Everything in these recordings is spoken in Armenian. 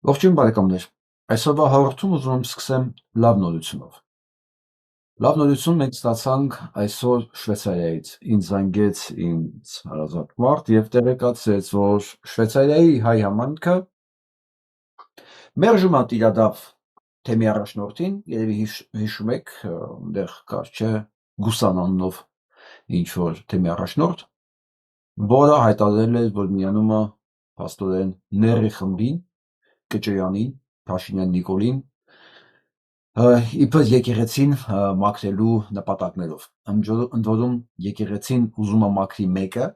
Ողջույն բարեկամներ, այսօրվա հաղորդում ուզում եմ սկսեմ լավ նորությունով։ Լավ նորություն մենք ստացանք այսօր Շվեյցարիայից, ինձ զանգեց ինձ հարազատ մարդ և տեղեկացրեց, որ Շվեյցարիայի հայ համայնքը մերժում է տիրադավ թեմի առաջնորդին, երևի հիշում եք, այնտեղ կար չէ Գուսան անունով ինչ-որ թեմի առաջնորդ, որը հայտարարել էր, որ միանում է փաստորեն Ների խմբին, Կճոյանին, Փաշինյան Նիկոլին, իբր եկեղեցին մաքրելու նպատակներով, ընդ որում եկեղեցին ուզում է մաքրի մեկը,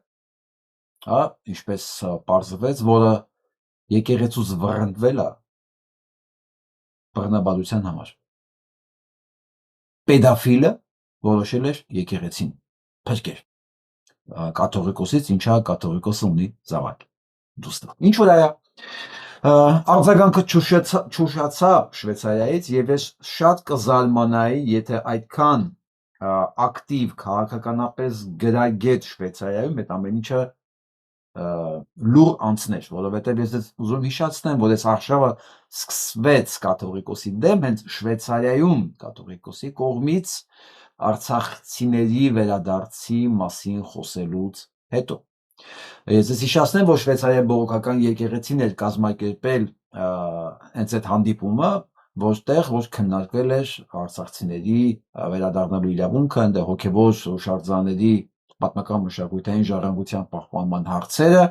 ինչպես պարզվեց, որը եկեղեցուց վռնդվել է բռնաբարության համար։ Պեդոֆիլը որոշել էր եկեղեցին փրկել կաթողիկոսից, ինչա կաթողիկոսը ունի զավակ, դուստր։ Ինչ որ այա արձագանքը չուշացավ Շվեյցարիայից և ես շատ կզարմանայի, եթե այդքան ակտիվ քաղաքականապես գրագետ Շվեյցարիայում այդ ամեն ինչը լուր անցներ, որովհետև ես ուզում հիշեցնեմ, որ այս արշավը սկսվեց կաթողիկոսի դեմ հենց Շվեյցարիայում կաթողիկոսի կողմից արցախցիների վերադարձի մասին խոսելուց հետո։ Ես հիշեցնեմ, որ Շվեյցարիայի բողոքական եկեղեցին էր կազմակերպել հենց այդ հանդիպումը, որտեղ որ քննարկվել էր արցախցիների վերադառնալու իրավունքը, այնտեղ հոգևոր հուշարձանների պատմական մշակութային ժառանգության պահպանման հարցերը։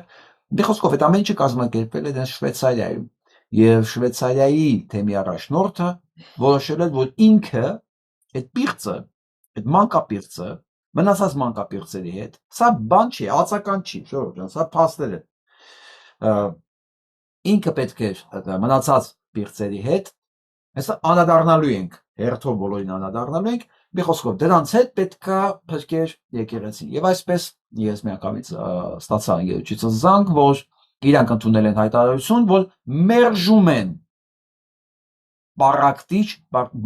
Մի խոսքով, այդ ամեն ինչը կազմակերպվել էր հենց Շվեյցարիայում, եւ Շվեյցարիայի թեմի առաջնորդը որոշել էր, որ ինքը այդ պիղծը, այդ մանկապիղծը մնացած մանկապիղծերի հետ, սա բան չի, ածական չի, ժողովուրդ ջան, սա փաստեր է։ Ինքը պետք է մնացած պիղծերի հետ, հեսա անդրադառնալու ենք, հերթով բոլորին անդրադառնալու ենք, մի խոսքով դրանց հետ պետքա փրկեր եկեղեցին։ Եվ այսպես ես միանգամից ստացա ընկերոջիցս զանգ, որ իրանք ընդունել են հայտարարություն, որ մերժում են պարակտիչ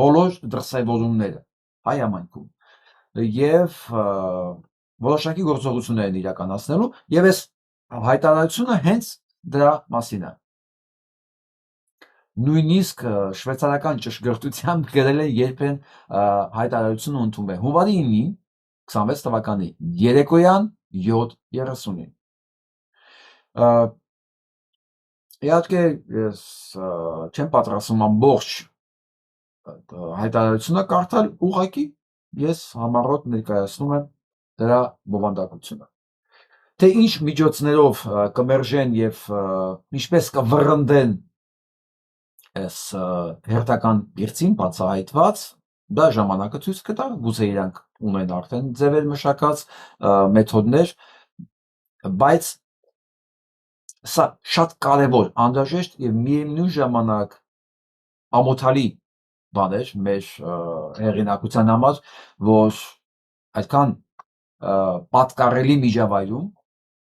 բոլոր դրսևորումները հայ համայնքում եւ որոշակի գործողություններ են իրականացնելու եւ այս հայտարարությունը հենց դրա մասին է։ Նույնիսկ շվեյցարական ճշգրտությամբ գրել են երբեն հայտարարությունը ընդունվել հունվարի 9-ին 26 թվականի երեկոյան 7:30-ին։ Իհարկե ես չեմ պատրաստվում ամբողջ հայտարարությունը կարդալ, ուղղակի ես համառոտ ներկայացնում եմ դրա բովանդակությունը։ Թե ինչ միջոցներով կմերժեն եւ ինչպես կվռնդեն այս հերթական պիղծին բացահայտված, դա ժամանակը ցույց կտա, գուցե իրանք ունեն արդեն ձևեր մշակած մեթոդներ, բայց սա շատ կարևոր, անհրաժեշտ եւ միևնույն ժամանակ ամոթալի բան էր մեր հեղինակության համար, որ այդքան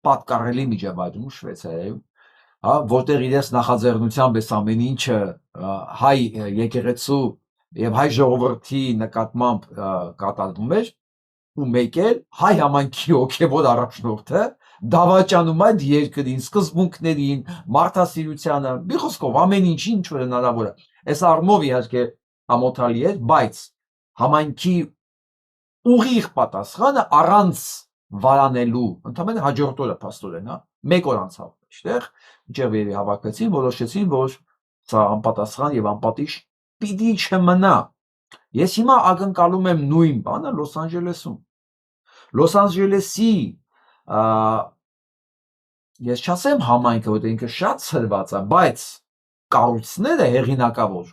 պատկառելի միջավայրում Շվեյցարիայում, որտեղ իրենց նախաձեռնությամբ այս ամեն ինչը հայ եկեղեցու եւ հայ ժողովրդի նկատմամբ կատարվում էր, ու մեկ էլ հայ համայնքի հոգևոր առաջնորդը դավաճանում այդ երկրին, սկզբունքներին, մարդասիրությանը, մի խոսքով ամեն ինչին, ինչ որ հնարավոր է։ Այս առումով իհարկե ամոթալի է, բայց համայնքի ուղիղ պատասխանը առանց վարանելու, ընդհանրապես հաջորդ օրը փաստորեն, մեկ օր անցավ այստեղ, ինչեւ երևի հավաքվեցին, որոշեցին, որ սա անպատասխան եւ անպատիժ պիտի չմնա։ Ես հիմա ակնկալում եմ նույն բանը Լոս Անջելեսում։ Լոս Անջելեսի ես չասեմ համայնքը, որտեղ ինքը շատ ցրված է, բայց կառույցները հեղինակավոր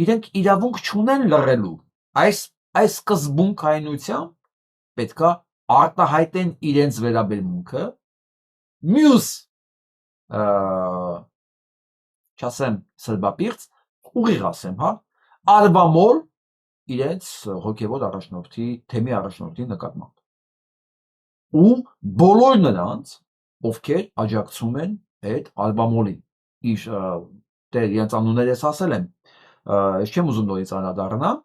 իրենք իրավունք չունեն լռելու։ Այս սկզբունքայնությամբ պետքա արտահայտեն իրենց վերաբերմունքը մյուս չասեմ սրբապիղծ, ուղիղ ասեմ, արվամոլ իրենց հոգևոր առաջնորդի, թեմի առաջնորդի նկատմամբ։ Ու բոլոր նրանց, ովքեր աջակցում են այդ արվամոլին, իրենց անունները ես ասել եմ, ես չեմ ուզում նորից անդրադառնալ,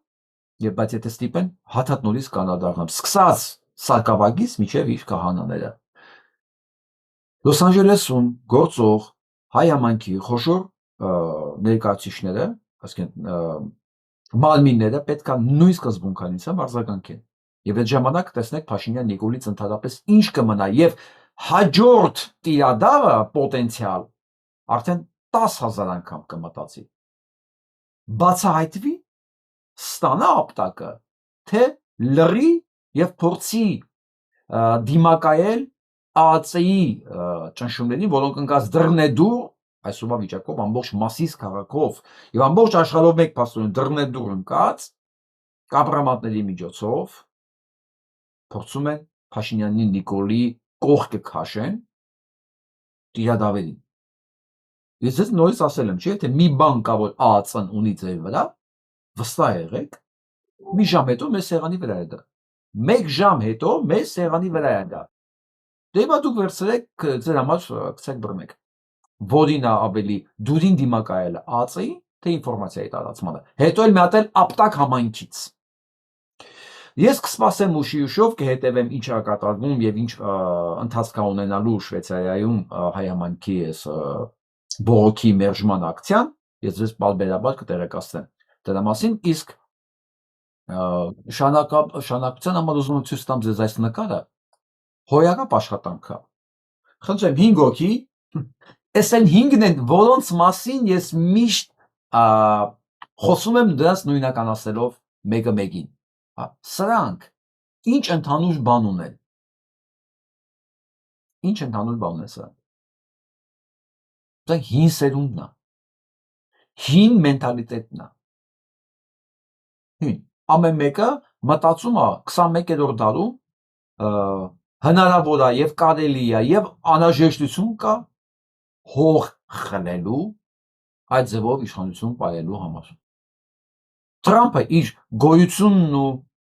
բայց եթե ստիպեն, հաթաթ նորից կանդրադառնամ, սկսած սարկավագից մինչև իր քահանաները։ Լոս Անջելեսում գործող հայ համայնքի խոշոր ներկայացուցիչները, ասենք Մալմինները պետք է նույն սկզբունքանությամբ արձագանքեն։ Եվ այդ ժամանակ տեսնեք Փաշինյան Նիկոլից ընդհանրապես ինչ կմնա եւ հաջորդ տիրադավը պոտենցիալ արդեն 10,000 անգամ կմտածի։ Բացահայտվի ստանա ապտակը, թե լրի եւ փորձի դիմակայել ԱԱՑ-ի ճնշումներին, որոնք ընկած դռնեդուր այսօրվա վիճակով ամբողջ Մասիս քաղաքով եւ ամբողջ աշխարհով մեկ փաստորեն դռնեդուր ընկած կամպրոմատների միջոցով փորձում են Փաշինյանի Նիկոլի կողքը քաշեն տիրադավերին։ Ես ձեզ նորից ասել եմ, չէ՞, թե մի բան կա, որ ԱԱՑ-ն ունի ձեր վրա, վստահ եղեք, մի ժամ հետո մեր սեղանի վրա է դա։ Մեկ ժամ հետո մեր սեղանի վրա է դա։ Դե հիմա դուք վերցրեք ձեր համար գցեք բռնեք։ Որին է ավելի դուրին դիմակայելը ԱԱՑ-ի, թե ինֆորմացիայի տարածմանը։ Հետո էլ մի հատ էլ ապտակ համայնքից։ Ես կսպասեմ ուշի-ուշով կհետևեմ ինչ է կատարվում եւ ինչ ընթացք է ունենալու Շվեյցարիայում հայ համայնքի բողոքի մերժման ակցիան, ես ձեզ պարբերաբար կտեղեկացնեմ դրա մասին, իսկ շանակության համար ուզում եմ ցույց տամ ձեզ այս նկարը, հոյակապ աշխատանք է։ Խնդրեմ 5 հոգի, այս են 5-ն են, որոնց մասին ես միշտ խոսում եմ դրանց նույնականացնելով մեկը մեկին։ Սրանք ինչ ընդհանուր բան ունեն։ Ինչ ընդհանուր բան ունեն սրանք։ Դա հին սերունդն է։ Հին մենտալիտետն է։ Հին։ Ամեն մեկը մտածում է 21-րդ դարում հնարավոր է եւ կարելի է եւ անհրաժեշտություն կա հող խլելու այդ ձևով իշխանություն պահելու համար։ Թրամփը իր գոյությունն ու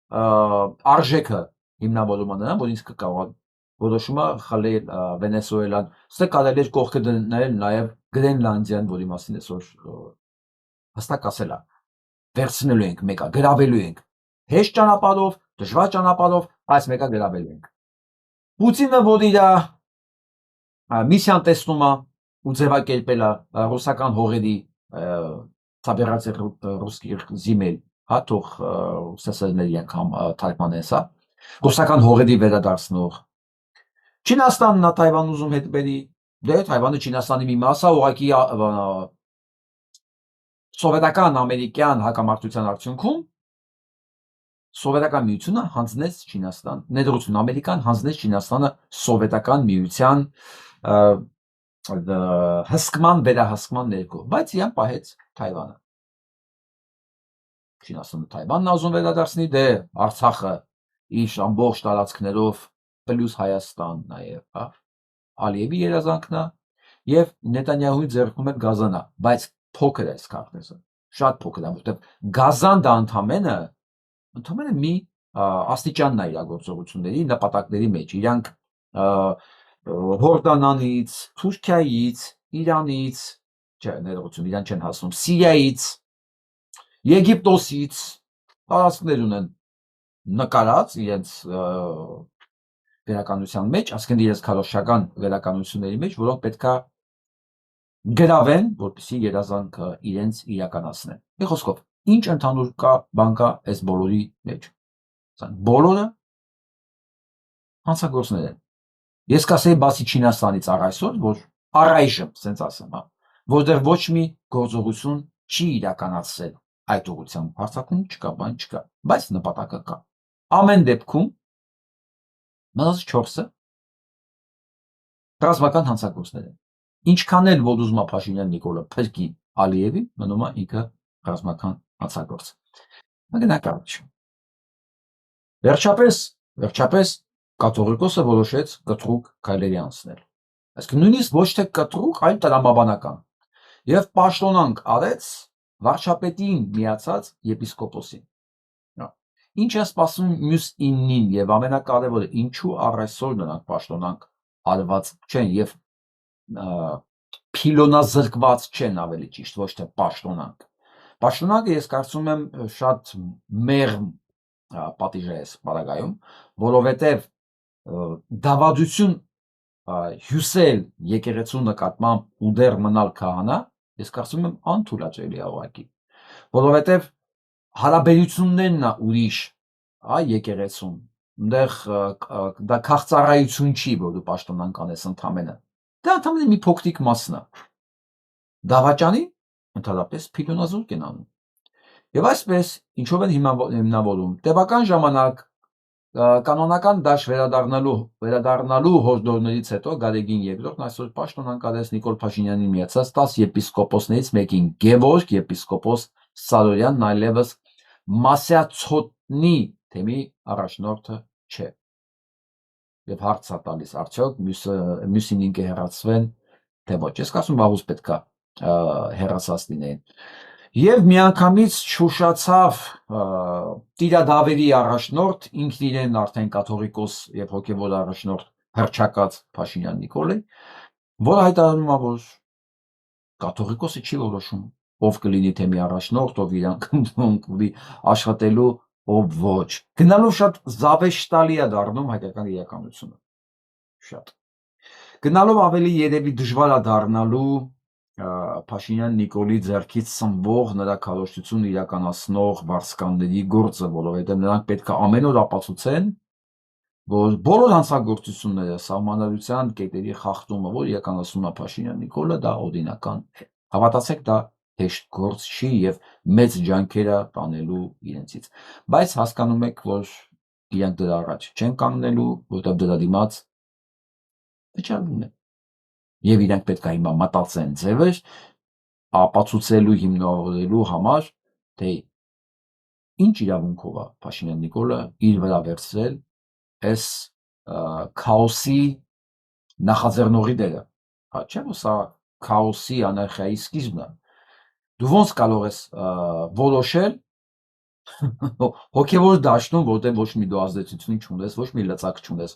արժեքը հիմնավորում է նրան, որ ինձ կարող է որոշումը խլել Վենեսուելան, ստե կարելի է կողքը դնել նաեւ Գրենլանդիան, որի մասին այսօր հստակ ասել է, վերցնելու ենք մեկը, գրավելու ենք, հեշտ ճանապարհով, դժվար ճանապարհով, այս մեկը գրավելու ենք։ Պուտինը, որ իր միսիան տեսնում է ու ձևակերպել է ռուսական հողերի собираться русских земель, հա թող սեսերների անգամ թարգմանեն սա, ռուսական հողերի վերադարձնող։ Չինաստանն է Թայվան ուզում հետ բերի, դե Թայվանը Չինաստանի մի մաս է, ուղղակի սովետական ամերիկյան հակամարտության արդյունքում սովետական միությունը հանձնեց Չինաստան, ներդրություն ամերիկան հանձնեց Չինաստանը սովետական միության հսկման վերահսկման ներքո, բայց իրան պահեց Թայվանը։ Չինաստանը Թայվանն ուզում վերադարձնի, դե Արցախը իր ամբողջ տարածքներով պլյուս Հայաստան նաև, հա, Ալիևի երազանքն է եւ Նետանյահուի ձեռքում էլ Գազան է, բայց փոքր է այս քարտեզը, շատ փոքր է, որտեղ Գազան դա ընդամենը մի աստիճանն է իրագործողությունների նպատակների մեջ, իրանք Հորդանանից, Թուրքիայից, Իրանից, չէ, ներողություն, իրան չեն հասնում, Սիրիայից, Եգիպտոսից տարածքներ ունեն նկարած իրենց վերականության մեջ, ասկեն իրենց քարոզչական վերականությունների մեջ, որոնք պետքա գրավեն, որպեսզի երազանքը իրենց իրականացնեն։ Մի խոսքով, ինչ ընդհանուր կա բան կա այս բոլորի մեջ։ Բոլորը հանցագործներ են։ Ես կասեի բացի Չինաստանից առայսօր, որ առայժմ, ասենց ասեմ, հա, որտեղ ոչ մի գործողություն չի իրականացրել այդ ուղղությամբ, հարձակում չկա, բան չկա, բայց նպատակը կա։ Ամեն դեպքում մնաց 4-ը ռազմական հանցագործներ են։ Ինչքան էլ որ ուզում է Փաշինյան Նիկոլը փրկի Ալիևին, մնում է ինքը ռազմական հանցագործ։ Մեկնակ առաջ։ Վերջապես կաթողիկոսը որոշեց կտրուկ քայլերի անցնել։ Այսինքն նույնիսկ ոչ թե կտրուկ, այլ տրամաբանական։ Եվ պաշտոնանք արեց վարչապետին միացած եպիսկոպոսին։ Ինչ է սպասում մյուս 9-ին եւ ամենակարևորը, ինչու առայսօր նրանք պաշտոնանք արված չեն եւ փիլոնազրկված չեն, ավելի ճիշտ, ոչ թե պաշտոնանք։ Պաշտոնակը ես կարծում եմ շատ մեղմ պատիժ է այս պարագայում, որովհետեւ դավադություն հյուսել եկեղեցու նկատմամբ ու դեռ մնալ քահանա Ես կարծում եմ անթույլատրելի է ուղղակի, որովհետև հարաբերություններն է ուրիշ, եկեղեցում, այնտեղ դա քաղծառայություն չի, որ դու պաշտոնանկ անես ընդամենը, դա ընդամենը մի փոքրիկ մասն է, դավաճանի ընդհանրապես փիլոնազուրկ են անում, եւ այսպես ինչով են հիմնավորում, տևական ժամանակ կանոնական դաշտ վերադառնալու հորդորներից հետո Գարեգին II այսօր պաշտոնանկարեց Նիկոլ Փաշինյանին միացած 10 եպիսկոպոսներից մեկին, Գևորգ եպիսկոպոս Սարոյանն այլևս Մասյացոտնի թեմի առաջնորդը չէ։ Եվ հարց է տալիս, արդյոք մյուսին կհեռացվեն, թե ոչ։ Ես կարծում վաղուց պետք է հեռացած լինեին։ Եվ միանգամից շուշացավ Տիրադավերի առաջնորդ, ինքն իրեն արդեն կաթողիկոս եւ հոգեվոր առաջնորդ հռչակած Փաշինյան Նիկոլը, որը հայտարարում է, որ կաթողիկոսը չի որոշում, ով կլինի թեմի առաջնորդ, ով իրան կընդունի աշխատելու, ով ոչ։ Գնալով շատ զավեշտալի է դառնում հայկական իրականությունը։ Շատ։ Գնալով ավելի երևի դժվար է դառնալու Փաշինյան Նիկոլի ձեռքից սնվող նրա քարոզչությունը իրականացնող վարձկանների գործը, որովհետև նրանք պետք է ամեն օր ապացուցեն, որ բոլոր հանցագործությունները, սահմանադրության կետերի խախտումը, որ իրականացնում է Փաշինյան Նիկոլը, դա օրինական է։ Հավատացեք, դա հեշտ գործ չի եւ մեծ ջանքեր է տանելու իրենցից։ Բայց հասկանում եք, որ իրենք դրա առաջ չեն կանգնելու, որտեղ դրա դիմաց վճարվում է։ Եվ իրենք պետք է հիմա մտածեն ձևեր ապացուցելու, հիմնավորելու համար, թե ինչ իրավունքով է Փաշինյան Նիկոլը իր վրա վերցրել այս քաոսի նախաձեռնողի դերը։ Չէ՞ որ սա քաոսի անարխիայի սկիզբն է։ Դու ոնց կարող ես որոշել հոգևոր դաշտում, որտեղ ոչ մի դու ազդեցություն չունես, ոչ մի լծակ չունես,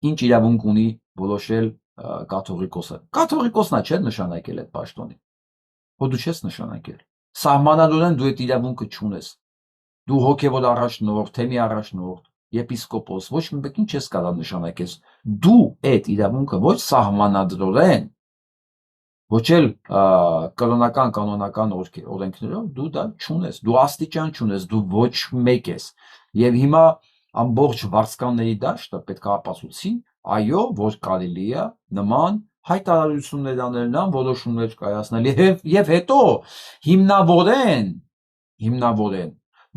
ինչ իրավունք ունի որոշել կաթողիկոսը։ Կաթողիկոսն է չէ նշանակել այդ պաշտոնին։ Որ դու չես նշանակել։ Սահմանադրորեն դու այդ իրավունքը չունես։ Դու հոգևոր առաջնորդ, թեմի առաջնորդ, եպիսկոպոս, ոչ մի մեկին չես կարող նշանակես։ Դու այդ իրավունքը ոչ սահմանադրորեն, ոչ էլ կրոնական կանոնական օրենքներով դու դա չունես, դու աստիճան չունես, դու ոչ մեկ ես։ Եվ հիմա ամբողջ վարձկանների դաշտը պետք է ապացուցի, այո, որ կարելի է նման հայտարարություններ անել, նման որոշումներ կայացնել եւ հետո հիմնավորեն,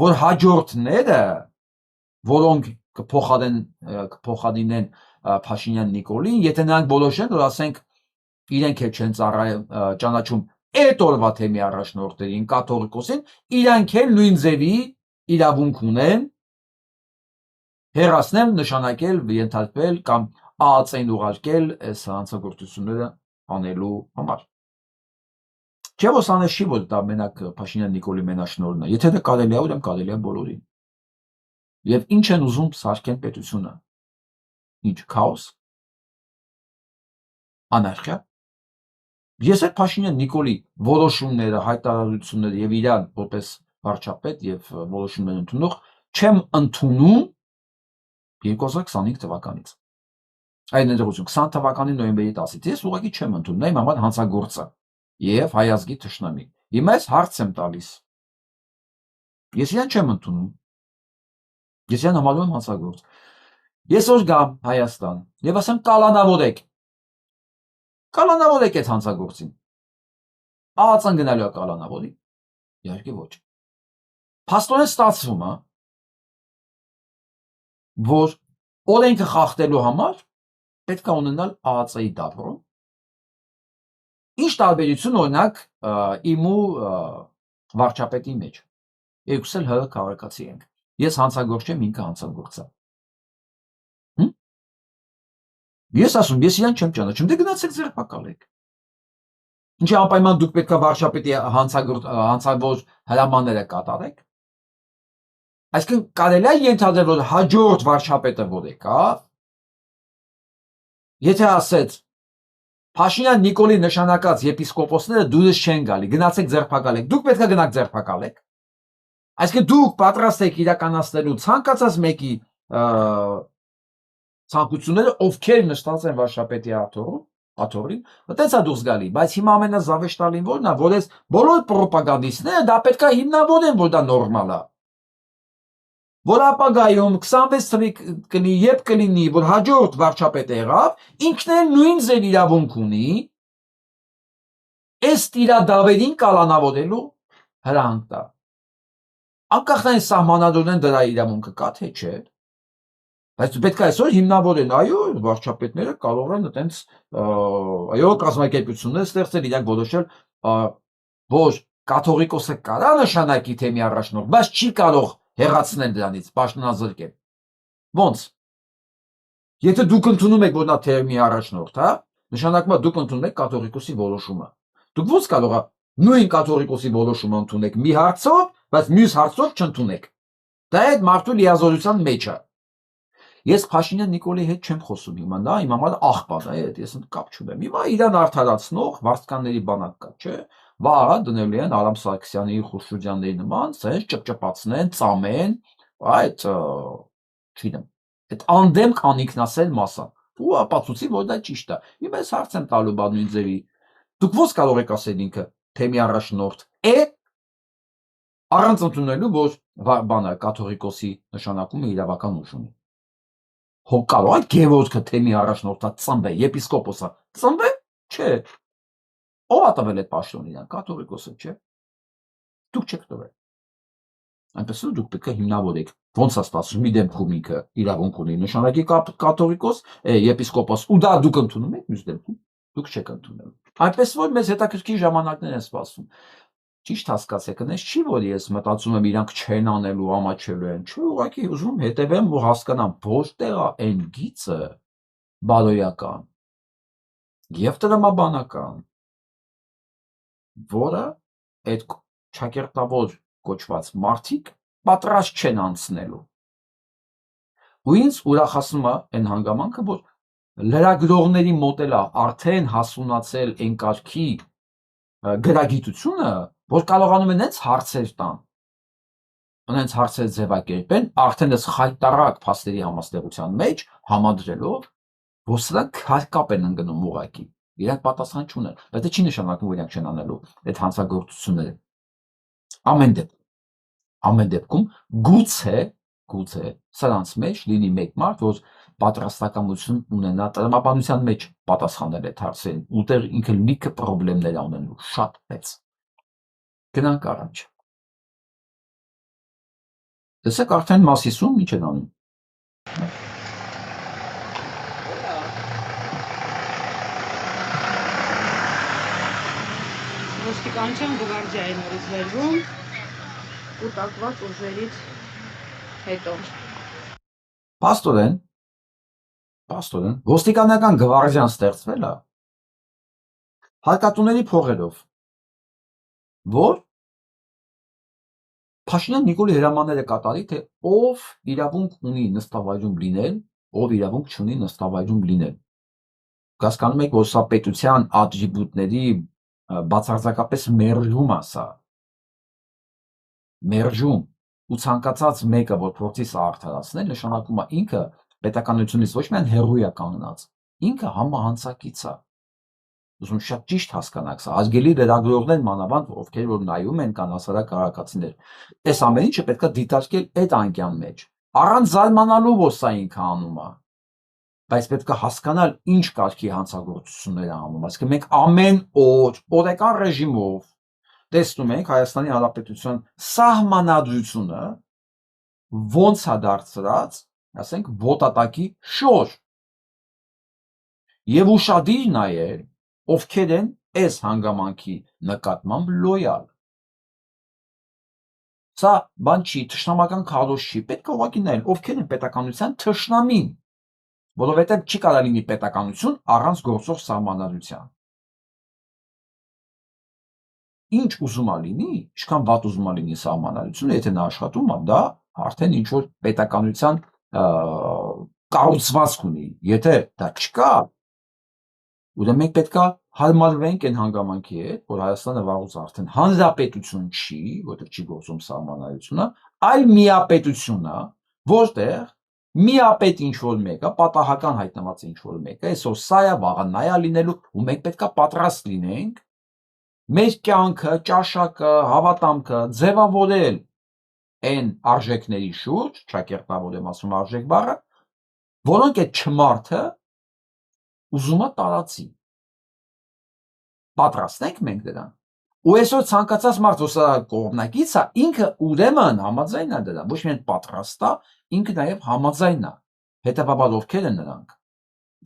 որ հաջորդները, որոնք կփոխադինեն Փաշինյան Նիկոլին, եթե նրանք որոշեն, որ ասենք իրենք էլ չեն ճանաչում այդ օրվա թեմի առաջնորդներին, կաթողիկոսին, իրանք էլ նույն ձևի իրավունք ունեն հեռացնել, նշանակել, ենթարկվել կամ ԱԱՑ-ին ուղարկել այս հանցագործությունները անելու համար։ Չէ՞ որ սա չի, որ դա մենակ Փաշինյան Նիկոլի մենաշնորհն է։ Եթե դա կարելի է, ուրեմն կարելի է բոլորին։ Եվ ինչ են ուզում սարքեն պետությունը։ Ինչ քաոս։ Անարխիա։ Ես այդ Փաշինյան Նիկոլի որոշումները, հայտարարությունները եւ իրան որպես վարչապետ եւ որոշումներ ընդունող չեմ ընդունում 2025 թվականից։ Այդ ներողություն 20 թվականի նոյեմբերի 10-ից ես ուղղակի չեմ ընդունում, նա իմ համար հանցագործ է եւ հայազգի թշնամի։ Հիմա ես հարց եմ տալիս։ Ես իրան չեմ ընդունում։ Ես իրան համարում եմ հանցագործ։ Ես որ գամ Հայաստան եւ ասեմ կալանավորեք այդ հանցագործին։ ԱԱՑ-ն գնալու է կալանավորի։ Իհարկե ոչ։ Փաստորեն ստացվում է, որ օրենքը խախտելու համար պետք է ունենալ ԱԱՑ-ի դաբրո։ Ինչ տարբերություն օրինակ իմ ու վարչապետի մեջ։ Երկուս էլ ՀՀ քաղաքացի ենք։ Ես հանցագործ չեմ, ինքը հանցագործ է։ Ես ասում, ես իրան չեմ ճանաչում, դե գնացեք ձերբակալեք։ Ինչի անպայման դուք պետք է վարչապետի հանցավոր հրամանները կատարեք։ Այսինքն կարելի է ենթադրել, որ հաջորդ վարչապետը որ եկավ, եթե ասեց Փաշինյան Նիկոլի նշանակած եպիսկոպոսները դուրս չեն գալի, գնացեք ձերբակալեք, դուք պետք է գնաք ձերբակալեք։ Այսինքն դուք պատրաստ եք իրականացնելու ցանկացած մեկի ցանկությունները, ովքեր նշված են վարչապետի հաթոռում, աթոռին, այդպես է դուրս գալի, բայց հիմա ամենազավեշտալին որն է, որ այս բոլոր պրոպագանդիստները դա պետք է հիմնավորեն, որ դա նորմալ է։ Որ ապագայում 26 թվի կլինի, երբ կլինի, որ հաջորդ վարչապետը եղավ, ինքն էլ նույն ձեր իրավունք ունի այս տիրադավերին կալանավորելու հրանք տա։ Անկախ այն սահմանադրեն դրա իրավունքը կա թե չէ, բայց պետք է այսօր հիմնավորեն, այո, վարչապետները կարող են այտենց այո, կազմակերպություններ ստեղծել, իրանք որոշել, որ կաթողիկոսը կարա նշանակի թեմի առաջնորդ, բայց չի կարող հեռացնել դրանից, պաշտոնազրկել։ Ոնց։ Եթե դուք ընդունում եք, որ նա թեմի առաջնորդ, հա, նշանակում է դուք ընդունում եք կաթողիկոսի որոշումը։ Դուք ոնց կարող է նույն կաթողիկոսի որոշումը ընդունեք մի հարցով, բայց մյուս հարցով չընդունեք։ Դա այդ մարդու լիազորության մեջ է։ Ես Փաշինյան Նիկոլի հետ չեմ խոսում հիմա, նա իմ համար աղբան է, ես կապ չունեմ։ Հիմա իրան արդարացնող վարձկանների բանակ կա, չէ՞։ Վաղը դնելու են Արամ Սարգսյանի, Խուշուջյանների նման, ցես ճպճպացնեն, ծամեն, այդ չգիտեմ, այդ անդեմ անիկնասել մասա։ Ու ապացուցի, որ դա ճիշտ է։ Հիմա ես հարց եմ տալու բանույն ձևի։ Դուք ո՞նց կարող եք ասել ինքը թեմի առաջնորդ է առանց ընդունելու, որ բանը կաթողիկոսի նշանակումը իրավական ուժ ունի։ Հո կարող է Գևորգը թեմի առաջնորդը ծնվե, եպիսկոպոսը ծնվե, չէ։ Ո՞վ է տվել այդ պաշտոնը իրան, կաթողիկոսը, չէ։ Դուք չեք տվել։ Այնպես որ դուք պետք է հիմնավորեք, ոնց է ստացվում, մի դեպքում ինքը իրավունք ունի նշանակի կաթողիկոս, եպիսկոպոս, ու դա դուք ընդունում եք, մյուս դեպքում դուք չեք ընդունել։ Այնպես որ մեզ հետաքրքիր ժամանակներ են սպասում։ Ճիշտ հասկացեք, այնպես չի, որ ես մտածում եմ իրանք չեն անելու, ամաչելու են, չէ, ուղղակի ուզում հետևեմ, որ հասկանամ որտեղ է այն գիծը բարոյական եւ տրամաբանական, որը այդ ճակերտավոր կոչված մարդիկ պատրաստ չեն անցնելու։ Ու ինձ ուրախացնում է այն հանգամանքը, որ լրագրողների մոտ էլ արդեն հասունացել այն կարգի գրագիտությունը, որ կարողանում են հենց հարցեր տան, հենց հարցեր ձևակերպեն, արդեն այս խայտարակ փաստերի համաստեղության մեջ համադրելով, որ սրանք հարկապ են ընկնում ուղղակի, իրանք պատասխան չունեն, բայց դա չի նշանակում, որ իրանք չեն անելու այդ հանցագործությունները։ Ամեն դեպքում գուցե սրանց մեջ լինի մեկ մարդ, որ պատրաստակամություն ունենա տրամաբանության մեջ պատասխանել այդ հարցերին, ուտեղ ինքը լիքը պրոբլեմներ ունենու, շատ մեծ։ Գնանք առաջ։ Տեսեք արդեն Մասիսում ինչ են անում։ Ոստիկանության գվարդիայի նորից վերվում կուտակված ուժերից հետո։ Պաստորեն, ոստիկանական գվարդիան ստեղծվել է հարկատուների փողերով, որ Փաշինյան Նիկոլի հրամանները կատարի, թե ով իրավունք ունի նստավայրում լինել, ով իրավունք չունի նստավայրում լինել։ Հասկանում եք, որ սա պետության ատրիբուտների բացարձակապես մերժում է սա։ Մերժում ու ցանկացած մեկը, որ փորձի սա արդարացնել, նշանակում է ինքը պետականությունից ոչ միայն հեռու է կանգնած, ինքը համահանցակից է։ Ուզում շատ ճիշտ հասկանաք սա, ազգելի լրագրողներ մանավանդ, ովքեր որ նայում են կան հասարակ քաղաքացիներ, այս ամեն ինչը պետք է դիտարկել այդ անկյան մեջ, առանց զարմանալու, որ սա ինքը անում է, բայց պետք է հասկանալ ինչ կարգի հանցագործություններ անում, այսինքն մենք ամեն օր օրեկան ռեժիմով տեսնում ենք Հայաստանի Հանրապետության սահմանադրությունը ոնց է դարձրած, ասենք, ոտատակի շոր։ Եվ ուշադիր նայել, ովքեր են այս հանգամանքի նկատմամբ լոյալ։ Սա բան չի, թշնամական քարոզ չի, պետք է ուղղակի նայել, ովքեր են պետականության թշնամին, որովհետև չի կարող լինի պետականություն առանց գործող սահմանադրության։ Ինչ ուզում է լինի, ինչքան վատ ուզում է լինի սահմանադրությունը, եթե նա աշխատում է, դա արդեն ինչ որ պետականության կառուցվածք ունի, եթե դա չկա, ուրեմն մենք պետք է հարմարվենք այն հանգամանքի հետ, որ Հայաստանը վաղուց արդեն հանրապետություն չի, որտեղ չի գործում սահմանադրությունը, այլ միապետություն է, որտեղ միապետ ինչ-որ մեկը, պատահական հայտնված ինչ-որ մեկը, այսօր սա է, վաղը նա է լինելու, ու մենք պետք է պատրաստ լինենք մեր կյանքը, ճաշակը, հավատամքը ձևավորել այն արժեքների շուրջ, ճակերտավոր եմ ասում արժեք բառը, որոնք այդ չմարդը ուզում է տարածի։ Պատրաստ ենք մենք դրան։ Ու այսօր ցանկացած մարդ, որ սա կողմնակից է, ինքը ուրեմն համաձայն է դրան, ոչ միայն պատրաստ է, ինքը նաև համաձայն է։ Հետևաբար ովքեր են նրանք։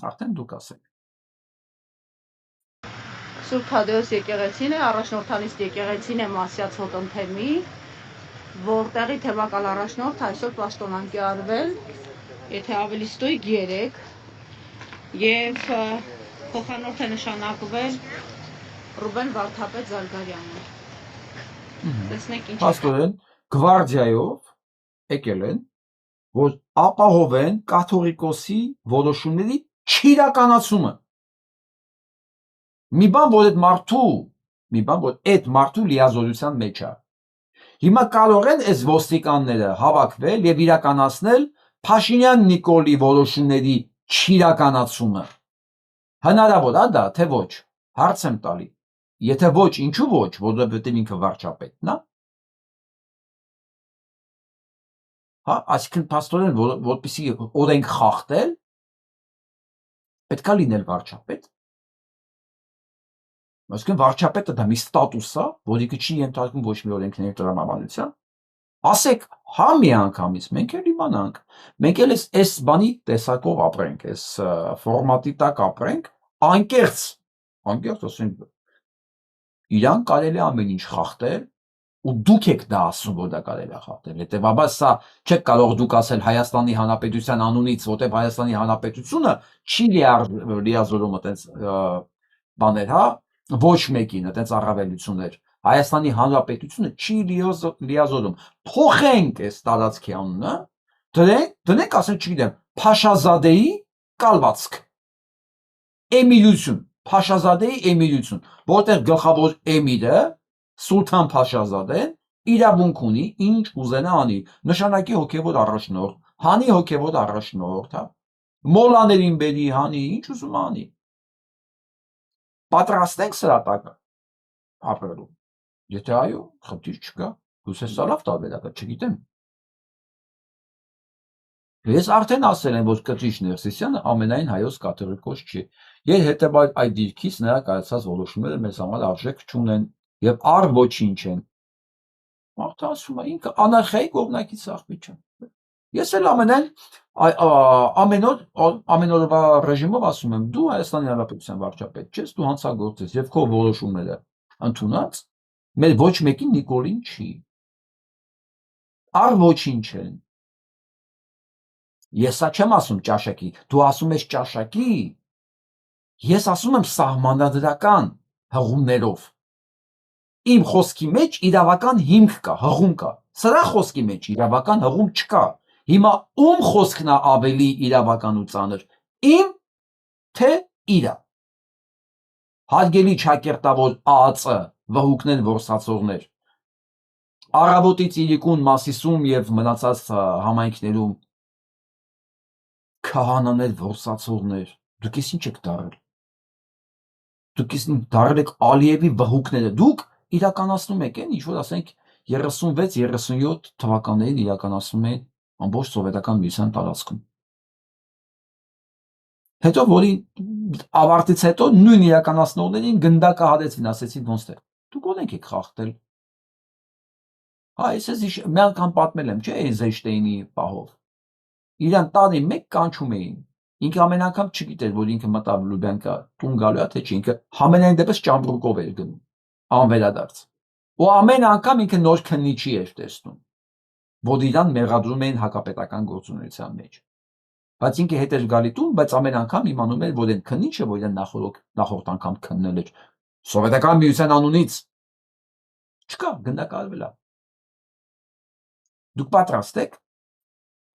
Արդեն դուք ասեք։ Սուրբ Թադեոս եկեղեցին է, առաջնորդանիստ եկեղեցին է Մասյաց Հոտնթեմի, որտեղի թեմակալ առաջնորդ այսօր պաշտոնանկի արվել, եթե ավելի ստույգ 3, եւ փոխանորդ է նշանակվել Ռուբեն Վարդապետ Զարգարյանը։ Տեսնենք ինչ է։ Աստորեն գվարդիայով եկել են, որ ապահովեն կաթողիկոսի որոշումների չիրականացումը։ Մի բան, որ այդ մարդու լիազորության մեջ է։ Հիմա կարող են այս ոստիկանները հավաքվել եւ իրականացնել Փաշինյան Նիկոլի որոշումների չիրականացումը։ Հնարավոր է դա, թե ոչ։ Հարց եմ տալի։ Եթե ոչ, ինչու ոչ, որովհետեւ ինքը վարչապետն է։ Հա, այսինքն փաստորեն, որպեսզի օրենք խախտել, պետք է լինել վարչապետ։ Այսինքն վարչապետը դա մի ստատուս է, որի չի ենթարկվում ոչ մի օրենքների տրամաբանության։ Ասեք, հա մի անգամից մենք էլ իմանանք։ Մենք էլ այս բանի տեսակով ապրենք, այս ֆորմատի տակ ապրենք, անկեղծ ասենք, իրան կարելի է ամեն ինչ խախտել, ու դուք եք դա ասում, որ դա կարելի է խախտել։ Հետևաբար սա չեք կարող դուք ասել Հայաստանի Հանրապետության անունից, որտեղ Հայաստանի Հանրապետությունը չի լիազորում այդպես բաներ, հա, ոչ մեկին այդպես առավելություններ։ Հայաստանի Հանրապետությունը չի լիազորում։ Փոխենք այս տարածքի անունը, դնենք, ասենք, չգիտեմ, Փաշազադեի կալվածք։ Էմիրություն, Փաշազադեի էմիրություն, որտեղ գլխավոր էմիրը Սուլթան Փաշազադեն իրավունք ունի ինչ ուզենա անի, նշանակի հոգևոր առաջնորդ, հանի հոգևոր առաջնորդ, հա, մոլաներին բերի, հանի, ինչ ուզում անի։ Պատրաստ ենք սրա տակ ապրելու։ Եթե այո, խնդիր չկա, գուցե սա լավ տարբերակ է, չգիտեմ։ Ես արդեն ասել եմ, որ Կտիչ Ներսիսյանը ամենայն հայոց կաթողիկոս չի։ Եվ հետևաբար այդ դիրքից նրա կայացած որոշումները մեզ համար արժեք չունեն եւ առ ոչինչ են։ Մարդը ասում է, ինքը անարխիայի կողմնակից աղբիչ է։ Ես էլ ամեն օրվա ռեժիմով ասում եմ, դու Հայաստանի Հանրապետության վարչապետ չես, դու հանցագործ ես եւ քո որոշումները ընդունած մեր ոչ մեկին Նիկոլին չի։ Առ ոչինչ են։ Ես սա չեմ ասում ճաշակի, դու ասում ես ճաշակի, ես ասում եմ սահմանադրական հղումներով։ Իմ խոսքի մեջ իրավական հիմք կա, հղում կա։ Սրա խոսքի մեջ իրավական հղում չկա։ Հիմա ում խոսքն է ավելի իրավական ու ծանր։ Իմ թե իրա։ Հարգելի ճակերտավոր ԱԱԾ վհուկներ որսացողներ։ Առավոտից իրիկուն Մասիսում եւ մնացած համայնքներում քահանաներ որսացողներ, դուք ինչ եք դարել։ Դուք դարել եք Ալիևի վհուկները, դուք իրականացնում եք այն, ինչ որ ասենք 36-37 թվականներին իրականացնում են ամբողջ սովետական միության տարածքում։ Հետո որի ավարտից հետո նույն իրականացնողներին գնդակը հադեցին, ասեցին ոնց թե դուք ոնք եք խախտել։ Հա, ես մի անգամ պատմել եմ, չէ, Էյզենշտեյնի պահով։ Իրան տանի մեկ կանչում էին։ Ինքը ամեն անգամ չգիտեր, որ ինքը մտավ Լուբյանկա տուն գալու է, թե չի, ինքը համենայն դեպս ճամբրուկով էր գնում, անվերադարձ։ Ու ամեն անգամ ինքը նոր քննիչի էր տեսնում, որ իրան մեղադրում էին հակապետական գործունեության մեջ։ Բայց ինքը հետ էր գալի տուն, բայց ամեն անգամ իմանում էր, որ այն քննիչը, որ իրան նախորդ անգամ քննել էր սովետական միության անունից, չկա, գնդակահարվել է։ Դուք պատրաստ եք,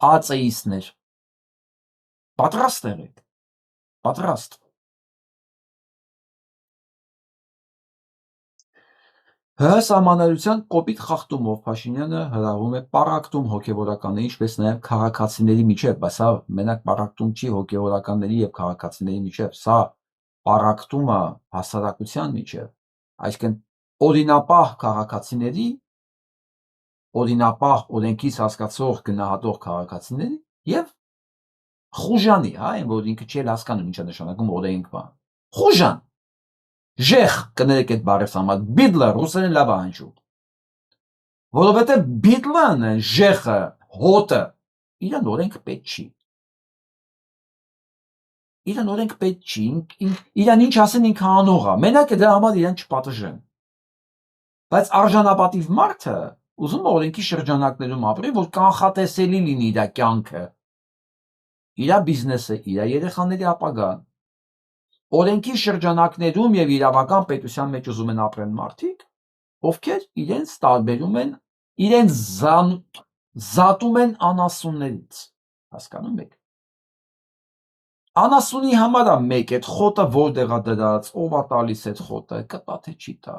ԱԱԾ-իստներ, պատրաստ եղեք, պատրաստ։ ՀՀ սահմանադրության կոպիտ խախտումով Փաշինյանը հրահրում է պառակտում հոգևորականների, ինչպես նաև քաղաքացիների միջև, բայց սա մենակ պառակտում չի հոգևորականների եւ քաղաքացիների միջև, սա պառակտումը հասարակության միջև, այսինքն օրինապահ քաղաքացիների, օրինապահ օրենքից հասկացող գնահատող քաղաքացիների եւ խուժանի, այն որ ինքը չի հասկանում ինչ է նշանակում օրենք բան։ Խուժան Ժեխ կներեք այդ բառը համար բիդլը ռուսերեն լավ անջու։ Որովհետև բիդլան ժեխը հոտը իրան օրենքը պետք չի։ Իրան օրենք պետք չի, իրան ինչ ասեն ինքը անող է, մենակ դրա համար իրան չպատժեն։ Բայց արժանապատիվ մարդը ուզում է օրենքի շրջանակներում ապրի, որ կանխատեսելի լինի իր կյանքը, իր բիզնեսը, իր երեխաների ապագան։ Օրենքի շրջանակներում եւ իրավական պետության մեջ ուզում են ապրեն մարդիկ, ովքեր իրենց տարբերում են, իրենց զատում են անասուններից, հասկանում եք։ Անասունի համար է մեկ այդ խոտը որտեղ է դրած, ով է տալիս այդ խոտը, կտա թե չի տա։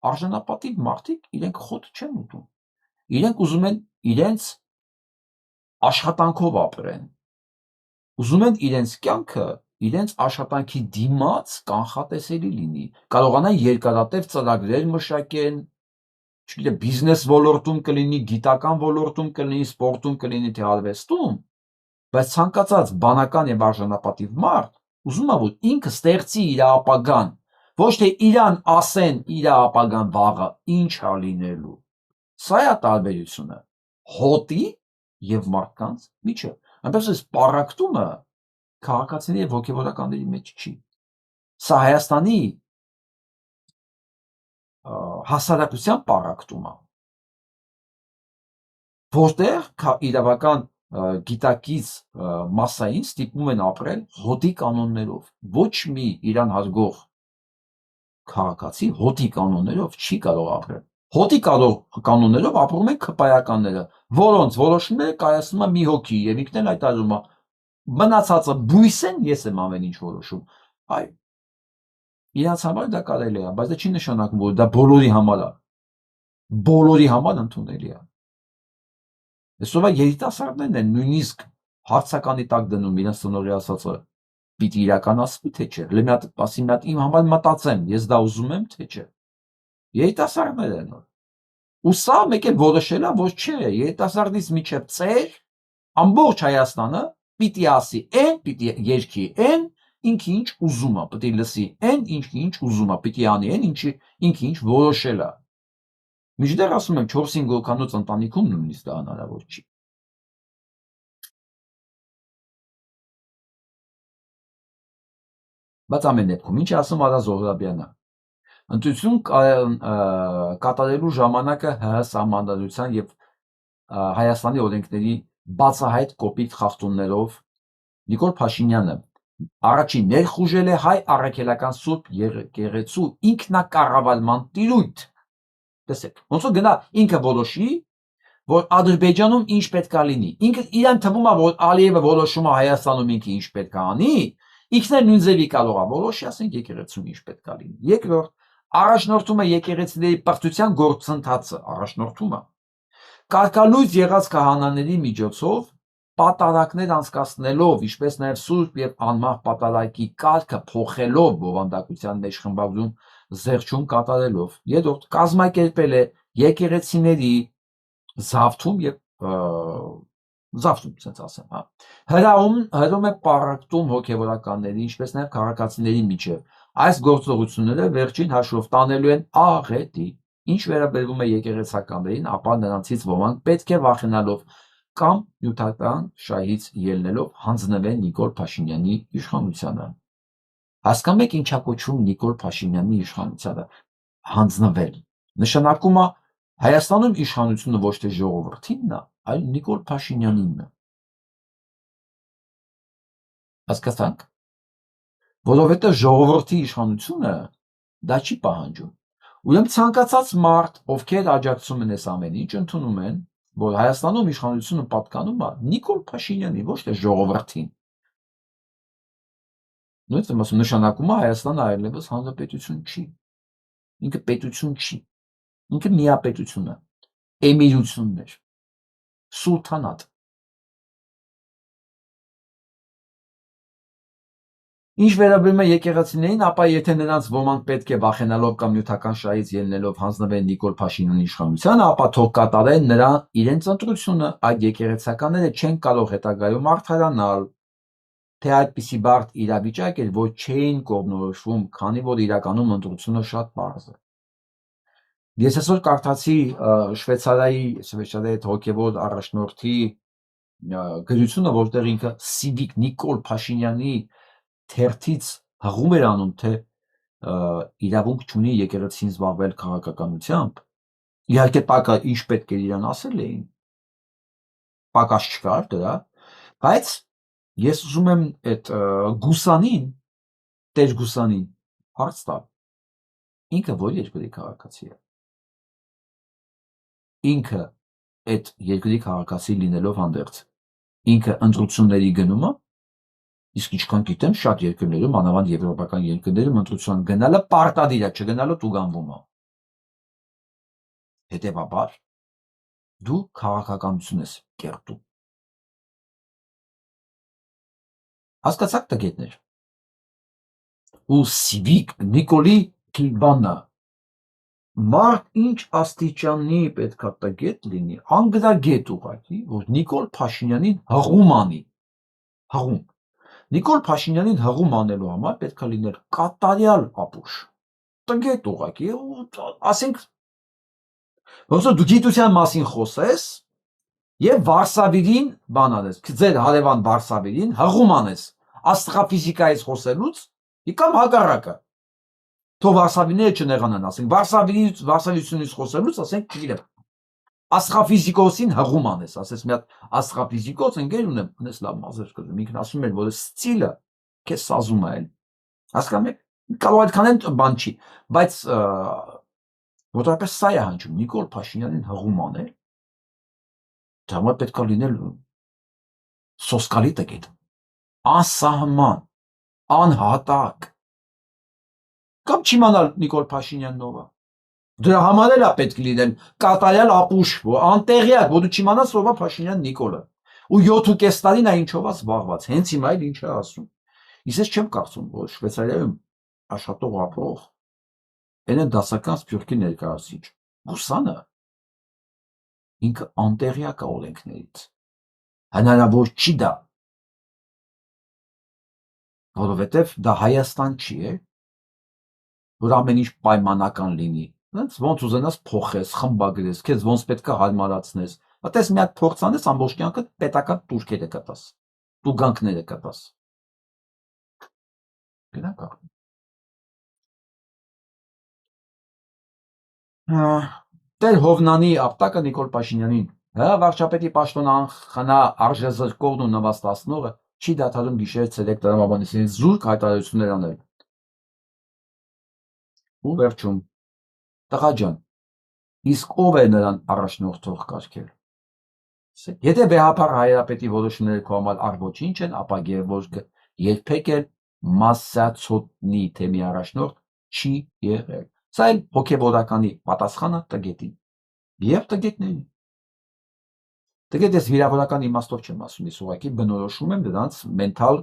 Արժանապատիվ մարդիկ իրենք խոտ չեն ուտում։ Իրենք ուզում են իրենց աշխատանքով ապրեն։ Ուզում են իրենց կյանքը իրենց աշխատանքի դիմաց կանխատեսելի լինի, կարողանան երկարատև ծրագրեր մշակեն, չգիտեմ, բիզնես ոլորտում կլինի, գիտական ոլորտում կլինի, սպորտում կլինի, թե արվեստում, բայց ցանկացած բանական եւ արժանապատիվ մարդ ուզում է որ ինքը ստեղծի իր ապագան, ոչ թե իրան ասեն իր ապագան վաղը ինչ է լինելու։ Սա է տարբերությունը հոտի եւ մարդկանց միջեւ։ Այնպես պառակտումը քաղաքացիների եւ հոգեվորականների մեջ չի։ Սա Հայաստանի հասարակության պառակտում է, որտեղ իրավական գիտակից մասային ստիպում են ապրել հոտի կանոններով, ոչ մի իրան հարգող քաղաքացի հոտի կանոններով չի կարող ապրել։ Հոտի կանոններով ապրում են քպայականները, որոնց որոշումները կայացնում է մի հոգի եւ ինքն էլ հայտարարում է մնացածը բույս են, ես եմ ամեն ինչ որոշում։ Այ իրանց համար դա կարելի է, բայց դա չի նշանակում, որ դա բոլորի համար է։ Բոլորի համար ընդունելի է։ Այսօրվա երիտասարդներն են նույնիսկ հարցականի տակ դնում իրենց ծնողի ասածը պիտի իրականացվի թե չէ։ Մի հատ իմ համար մտածեմ, ես դա ուզում եմ թե չէ։ Երիտասարդներ են։ Ու սա մեկ էլ որոշել է, որ չէ, երիտասարդից միջև ծեր ամբողջ Հայաստանը պիտի ասի այն, պիտի երկի այն, ինքը ինչ ուզում է, պիտի լսի այն, ինքը ինչ ուզում է, պիտի անի այն, ինքը ինչ որոշել է։ Միջդեռ ասում եմ 4-5 հոգանոց ընտանիքում նույնիսկ դա հնարավոր չի։ Բայց ամեն դեպքում ինչ ասում Արա Զոհրաբյանը, ընտրություն կատարելու ժամանակը ՀՀ սահմանադրության եւ Հայաստանի օրենքների բացահայտ կոպիտ խախտումներով Նիկոլ Փաշինյանը առաջին ներխուժել է հայ առաքելական սուրբ եկեղեցու ինքնակառավարման տիրույթ։ Տեսեք, ոնց որ գնա ինքը որոշի, որ Ադրբեջանում ինչ պետք է լինի։ Ինքը իրան թվում է, որ Ալիևը որոշում է Հայաստանում ինքը ինչ պետք է անի, ինքն էլ նույն ձևի կարող է որոշի, ասենք եկեղեցում ինչ պետք է լինի։ Երկրորդ, առաջնորդում է եկեղեցիների պարտության գործընթացը, առաջնորդում է։ Կարգալույծ եղած քահանաների միջոցով պատարակներ անցկացնելով, ինչպես նաև սուրբ եւ անմահ պատարակի կարգը փոխելով բովանդակության մեջ խմբագրում զեղչում կատարելով։ Երրորդ, կազմակերպել է եկեղեցիների զավթում եւ զավթում, ասենց ասեմ, հա։ Հրում է պառակտում հոգեվորականների, ինչպես նաև քաղաքացիների միջև։ Այս գործողությունները վերջին հաշվով տանելու են աղետի, ինչ վերաբերվում է եկեղեցականներին, ապա նրանցից ոմանք պետք է վախենալով կամ նյութական շահից ելնելով հանձնվեն Նիկոլ Փաշինյանի իշխանությանը։ Հասկանում եք ինչա կոչվում Նիկոլ Փաշինյանի իշխանությանը հանձնվել։ Նշանակում է Հայաստանում իշխանությունը ոչ թե ժողովրդինն է, այլ Նիկոլ Փաշինյանինն է։ Հասկացանք։ Որովհետև ժողովրդի իշխանությունը դա չի պահանջում։ Ուրեմն ցանկացած մարդ, ովքեր աջակցում են այս ամեն ինչ, ընդունում են, որ Հայաստանում իշխանությունը պատկանում է Նիկոլ Փաշինյանին, ոչ թե ժողովրդին։ Նույնիսկ ասում նշանակում է Հայաստանը այլևս հանրապետություն չի։ Ինքը պետություն չի։ ինքը միապետություն է, էմիրություններ, սուլթանատ։ Ինչ վերաբերում է եկեղեցիներին, ապա եթե նրանց ոմանք պետք է վախենալով կամ նյութական շահից ելնելով հանձնվեն Նիկոլ Փաշինյանի իշխանությանը, ապա թող կատարեն նրա իրենց ընտրությունը, այդ եկեղեցականները չեն կարող հետագայում արդարանալ, թե այդպիսի բարդ իրավիճակ էր, որ չէին կողմնորոշվում, քանի որ իրականում ընտրությունը շատ պարզ է։ Ես այսօր կարդացի Շվեյցարիայի այդ հոգևոր առաջնորդի գրությունը, որտեղ ինքը Սիվիկ Նիկոլ Փաշինյանի թերթից հղում էր անում, թե իրավունք չունի եկեղեցին զբաղվել քաղաքականությամբ։ Իհարկե տակը ինչ պետք է իրան ասել էին, պակաս չկար դրա, բայց ես ուզում եմ այդ Գուսանին, Տեր Գուսանին հարց տալ, ինքը որ երկրի քաղաքացի է, ինքը այդ երկրի քաղաքացի լինելով հանդերձ, ինքը ընտրությունների գնումը, իսկ ինչքան գիտեմ, շատ երկրներում, մանավանդ եվրոպական երկրներում ընտրության գնալը պարտադիր է, չգնալը տուգանվում է։ Հետևաբար դու քաղաքականություն ես կերտում։ Հասկացաք տգետներ։ Ու Սիվիկ Նիկոլի բաննա մարդ ինչ աստիճանի պետքա տգետ լինի, անգրագետ ուղղակի, որ Նիկոլ Փաշինյանին հղում անի, հղում։ Նիկոլ Փաշինյանին հղում անելու համար պետքա լիներ կատարյալ ապուշ, տգետ ուղղակի, ասենք, ոնց դու գիտության մասին խոսես եւ Վարշավին բան անես, ձեր հարևան Վարշավին հղում անես աստրոֆիզիկայից խոսելուց, կամ հակառակը։ Թող Վարշավիները չնեղանան, ասենք Վարշավիությունից խոսելուց, ասենք, չգիտեմ, աստրոֆիզիկոսին հղում անես, ասես մի հատ աստրոֆիզիկոս ընկեր ունեմ, ունես լավ մազեր կզում, ինքն ասում էր, որ ստիլը քեզ սազում է այլ։ Հասկանում եք, կարող այդքան էլ բան չի, բայց որտեղպես սա է հնչում, Նիկոլ Փաշինյանին հղում անել, դա համար պետք է լինել սոսկալի տգետ, անսահման, անհատակ, կամ չիմանալ Նիկոլ Փաշինյանն ով է։ Դրա համար էլ է պետք լինել կատարյալ ապուշ, անտեղյակ, որ դու չիմանաս ով է Փաշինյան Նիկոլը։ Ու 7.5 տարին է ինչով է զբաղված, հենց հիմա էլ ինչ է ասում։ Իսկ ես չեմ կարծում, որ Շվեյցարիայում աշխատող ապրող այն դասական սփյուռքի ներկայացուցիչ Գուսանը ինքը անտեղյակ է օրենքներից։ Հնարավոր չի դա, որովհետև դա Հայաստան չի է, որ ամեն ինչ պայմանական լինի։ Ոնց ուզենաս փոխես, խմբագրես, քեզ ոնց պետք է հարմարացնես։ Այդպես մի հատ փորձ անես, ամբողջ կյանքը պետական տուրքերը կտաս, տուգանքները կտաս։ Գնա։ Տեր Հովնանի ապտակը Նիկոլ Փաշինյանին, վարչապետի պաշտոնանխնա արժեզրկողն ու նվաստացնողը չի դադարում գիշեր ցերեկ տրամաբանությունից զուրկ հայտարարություններ անել։ Ու վերջում, տղա ջան, իսկ ով է նրան առաջնորդող կարգել։ Եթե վեհապար հայրապետի որոշումները քո համար առ-ոչինչ են, ապա Գևորգը երբեք էլ մասսացոտնի թեմի առաջնորդ չի եղել։ Սա էլ հոգևորականի պատասխանը տգետին եւ տգետներին։ Տգետ ես վիրավորական իմաստով չեմ ասում, ես ուղղակի բնորոշում եմ դրանց մենթալ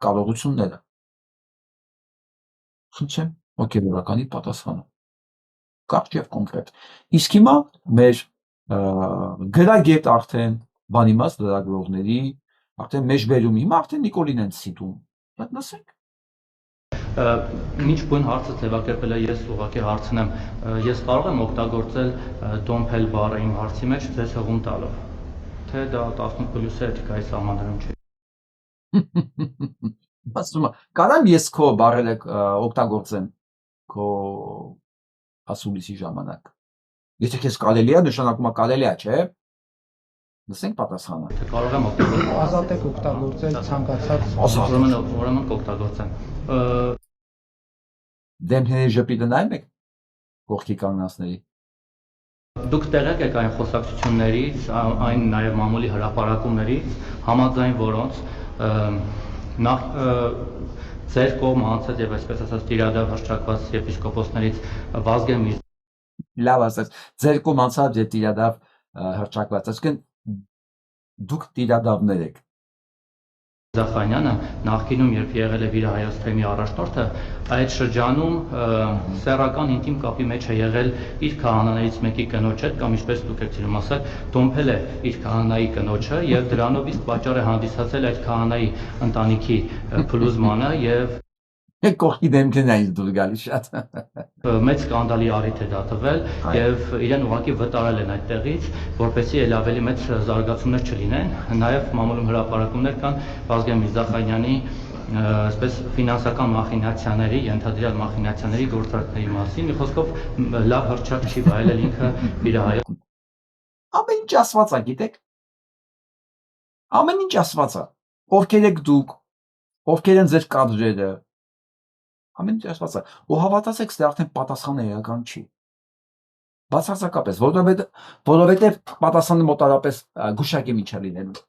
կարողությունները։ Խնդրեմ, հոգևորականի պատասխանը։ Կարճ եւ կոնկրետ։ Իսկ հիմա մեր գրագետ արդեն բանիմաց լրագրողների արդեն մեջբերում, հիմա արդեն Նիկոլին են ցիտում։ Այդ լսենք։ Ինչ բուն հարցը ձևակերպել է, ես ուղղակի հարցնեմ, ես կարող եմ օգտագործել դոմփել բառը իմ հարցի մեջ ձեզ հղում տալով, թե դա 18+ էթիկայի սահմաններում չի։ Ասում եմ, կարամ ես քո բառերը օգտագործեմ քո ասուլիսի ժամանակ։ Եթե քեզ կարելի է, նշանակում է կարելի է, չէ՞։ Լսենք պատասխանը։ Թե կարող եմ օգտագործել։ Ազատ եք օգտագործել ցանկացած Ուրեմն կօգտագործեմ։ Դեմքների ժպիտը նայում եք կողքի կանգնածների։ Դուք տեղյակ եք այն խոսակցություններից, այն նաև մամուլի հրապարակումներից, համաձայն որոնց նախ ձեր կողմ անցած եւ այսպես ասած տիրադար հռչակված եպիսկոպոսներից Վազգեն լավ ասած, ձեր կողմ անցավ եւ տիրադավ հրճակված, այսինքն դուք տիրադավներ եք։ Զախանյանը նախկինում երբ եղել է Վիրահայոց թեմի առաջնորդը, այդ շրջանում սեռական ինտիմ կապի մեջ է եղել իր քահանաներից մեկի կնոջ հետ, կամ ինչպես դուք եք ցույց ասել, դոմփել է իր քահանայի կնոջը եւ դրանով իսկ պատճառ է հանդիսացել այդ քահանայի ընտանիքի փլուզմանը եւ Կողքի դեմքն այն դուր գալի շատ։ մեծ սկանդալի առիթ է դա տվել եւ իրեն ուղղակի վտարել են այդտեղից, որպեսզի ել ավելի մեծ զարգացումներ չլինեն, նաեւ մամուլում հրապարակումներ կան Վազգեն Միրզախանյանի այսպես ֆինանսական մախինացիաների, ենթադրյալ մախինացիաների գործարքների մասին, մի խոսքով լավ հրճակ չի վայելել ինքը Վիրահայոց։ Ամեն ինչ ասված է, գիտեք։ Ամեն ինչ ասված է։ Ովքեր եք դուք, ովքեր են ձեր կադրերը, ամեն ինչ ասված է, ու հավատացեք, դա արդեն պատասխանը էական չի։ Բացարձակապես, որովհետև պատասխանը մոտարապես գուշակի միջա լինելու։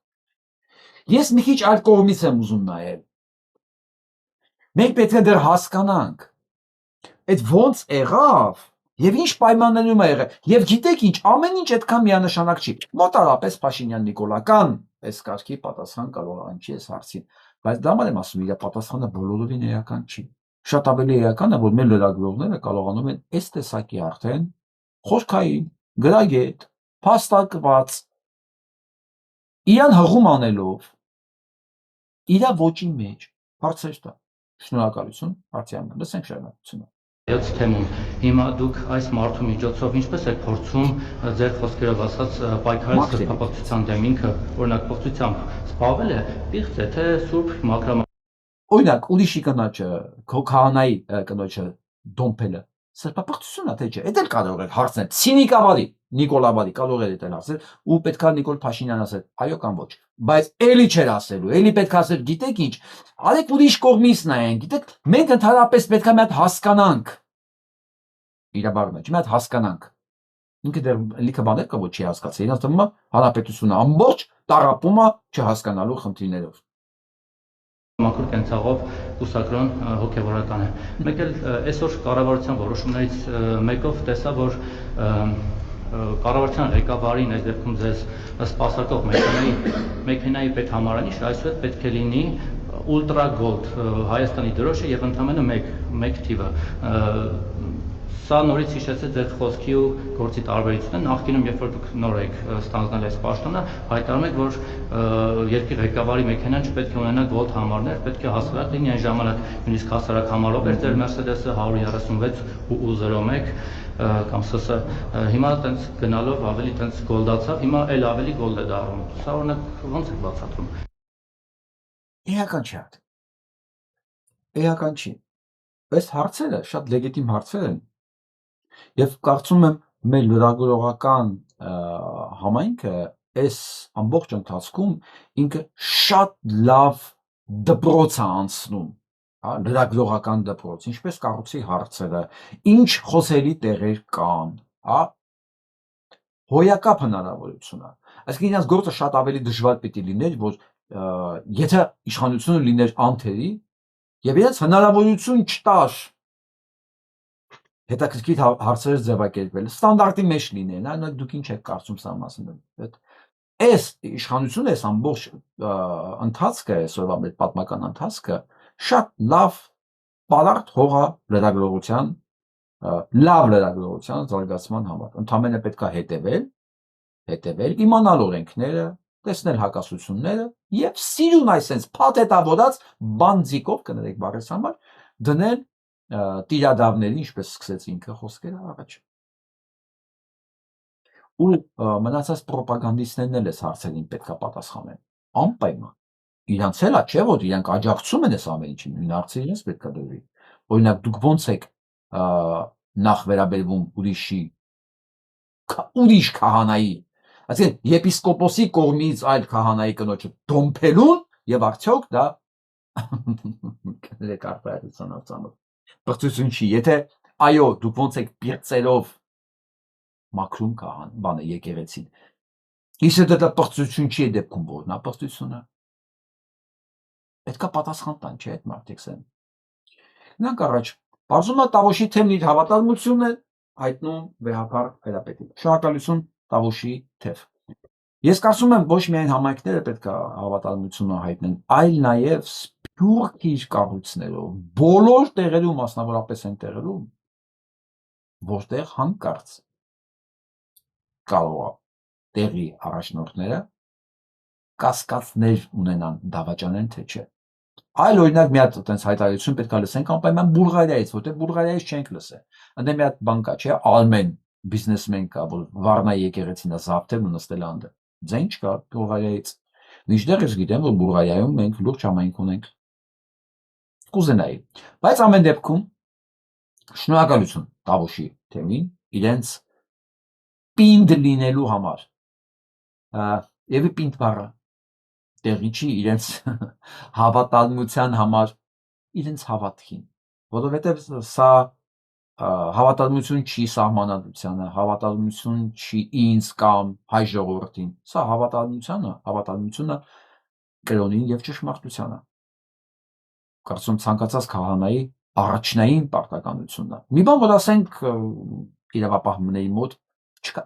Ես մի քիչ այլ կողմից եմ ուզում նայել։ Մենք պետք է դեռ հասկանանք, այդ ոնց եղավ եւ ինչ պայմաններում է եղել։ Եվ գիտեք ինչ, ամեն ինչ այդքան միանշանակ չի։ Մոտարապես Փաշինյան Նիկոլական այս կարգի պատասխան կարող է անչի այս հարցին, բայց դա եմ ասում, իր պատասխանը բոլորովին էական չի։ Շատ ավելի էական է, որ մեր լրագրողները կարողանում են այս տեսակի արդեն խորքային, գրագետ, փաստարկված իրան հղում անելով իր ոճի մեջ հարցեր տա։ Շնորհակալություն, Արտյանը, լսենք շարունակությունը։ Այոց թեմում հիմա դուք այս մարդու միջոցով ինչպես եք փորձում ձեր խոսքերով ասած պայքարել սրբապղծության դեմ, ինքը օրինակ փոխությամբ զբաղվել է պիղծ է թե սուրբ մաքրամա։ Օրինակ, ուրիշի կնոջը, քո քահանայի կնոջը դոմփելը սրբապղծությունն է թե չէ։ Էդ էլ կարող է հարցնել։ Ցինիկավարի, Նիկոլավարի կարող է դել ասել ու պետքա Նիկոլ Փաշինյան ասել, այո կամ ոչ։ Բայց էլի չէր ասելու, էլի պետք է ասել, գիտեք ինչ, արեք ուրիշ կողմից նայենք, գիտեք, մենք ընդհանրապես պետք է մի հատ հասկանանք։ Իր բառը, մի հատ հասկանանք։ Ինքը դեռ լիքը բաներ կա, որ չի հասկացել։ Իրաց թվում է հանրապետությունը ամբողջ տարապում է չհասկանալու խնդիրներով։ Մաքուր կենցաղով կուսակրոն հոգևորական է։ Մեկ էլ այսօր կառավարության որոշումներից մեկով տեսա, որ կառավարության ղեկավարին այս դեպքում ձեզ սպասարկող մեքենայի պետհամարանիշը այսուհետ պետք է լինի Ultra Gold Հայաստանի դրոշը եւ ընդամենը մեկ թիվը։ Սա նորից հիշեցեց ձեր խոսքի ու գործի տարբերությունը։ Նախկինում, երբ որ դուք նոր եք ստանձնել այս պաշտոնը, հայտարարում եք, որ երկրի ղեկավարի մեքենան չպետք է ունենա գոլդ համարներ, պետք է հասարակ լինի, այն ժամանակ նույնիսկ հասարակ համարով էր ձեր Mercedes-ը 136 կամ ՍՍ։ Հիմա տենց գնալով ավելի տենց գոլդացավ, հիմա էլ ավելի գոլդ է դառնում։ Սա օրինակ ո՞նց է բացատրում։ Էական չի։ Էական չի։ Այս հարցերը շատ լեգիտիմ հարցեր են։ Եվ կարծում եմ մեր լրագրողական համայնքը այս ամբողջ ընթացքում ինքը շատ լավ դպրոց է անցնում, լրագրողական դպրոց, ինչպես կառուցի հարցերը, ինչ խոսելի տեղեր կան, հոյակապ հնարավորություն է։ Այսինքն իրենց գործը շատ ավելի դժվար պիտի լիներ, որ եթե իշխանությունը լիներ անթերի եւ իրենց հնարավորություն չտար հետաքրքիր հարցեր ձևակերպել, ստանդարտի մեջ լինեն, այնինչ դուք ինչ եք կարծում սա մասին։ Այս իշխանությունը, այս ամբողջ ընթացքը, այսօրվա մեր պատմական ընթացքը շատ լավ պարարտ հող է լրագրողության, լավ լրագրողության զարգացման համար։ Ընդամենը պետք է հետևել, իմանալ օրենքները, տեսնել հակասությունները եւ սիրուն այսպես փաթեթավորած բանձիկով կներեք բարես համար դնել տիրադավների, ինչպես սկսեց ինքը խոսքերը առաջ։ Ու մնացած պրոպագանդիստներն էլ այս հարցերին պետք է պատասխանեն։ Անպայման։ Իրանց էլ է, չէ՞ որ իրանք աջակցում են այս ամեն ինչին, նույն հարցը իրենց պետք է դրվի։ Օրինակ դուք ո՞նց եք նախ վերաբերվում ուրիշ քահանայի, այսինքն եպիսկոպոսի կողմից այլ քահանայի կնոջը դոմփելուն եւ արդյոք դա պղծություն չի, եթե այո, դուք ոնց եք պիղծերով մաքրում կահան, բանը եկեղեցին, իսկ դա պղծություն չի դեպքում, որ նա պղծությունը, պետք է պատասխան տան, չէ՞ այդ մարդիկ սեն։ Նրանք առաջ, բարձում է Տավոշի թեմն իր հավատարմությունն է, հայտնում վեհապար Հայրապետին։ Շնորհակալություն Տավուշի թև։ Ես կարծում եմ ոչ միայն համայնքները պետք է հավատարմությունը հայտնեն, այլ նաև սփյուռք իր կառույցներով, բոլոր տեղերում, մասնավորապես այն տեղերում, որտեղ հանկարծ կարող է տեղի առաջնորդները կասկածներ ունենան դավաճանեն թե չէ։ Այլ օրինակ մի հատ այտենց հայտարարություն պետք է լսենք անպայման Բուլղարիայից, որտեղ Բուլղարիայից չենք լսել։ Այնտեղ մի հատ բան կա, չէ, Արմեն բիզնեսմեն կա, որ Վառնա եկեղեցին է զավթել ու նստել անդը։ Ձեն չկա Բուլղարիայից։ Մինչդեռ ես գիտեմ, որ Բուլղարիայում մենք լուրջ համայնք ունենք։ Կուզենայի։ Բայց ամեն դեպքում շնորհակալություն Տավուշի թեմին իրենց պինդ լինելու համար։ Եվ պինդ բառը տեղի չի իրենց հավատարմության համար իրենց հավատքին, որովհետև սա հավատարմություն չի սահմանադրությանը, հավատարմություն չի ինձ կամ հայ ժողովրդին, սա հավատարմությունը կրոնին եւ ճշմարտությանը։ Կարծում ցանկացած քահանայի առաջնային պարտականությունն է։ Մի բան որ ասենք իրավապահների մոտ չկա։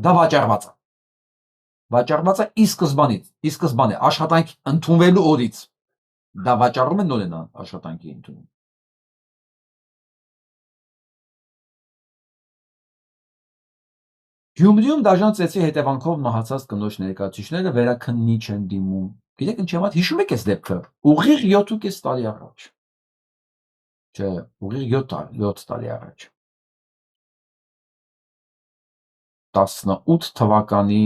Դա վաճառված է։ Վաճառված է ի սկզբանե աշխատանք ընդունվելու օրից դա վաճառում են նոր են աշխատանքի ընդունում։ Գյումրիում դաժան ծեծի հետևանքով մահացած կնոջ ներկայացուցիչները վերաքննիչ են դիմում։ Գիտեք ինչ եմ ասում, հիշում եք այս դեպքը։ Ուղիղ 7.5 տարի առաջ։ Չէ, ուղիղ 7 տարի առաջ։ 18 թվականի,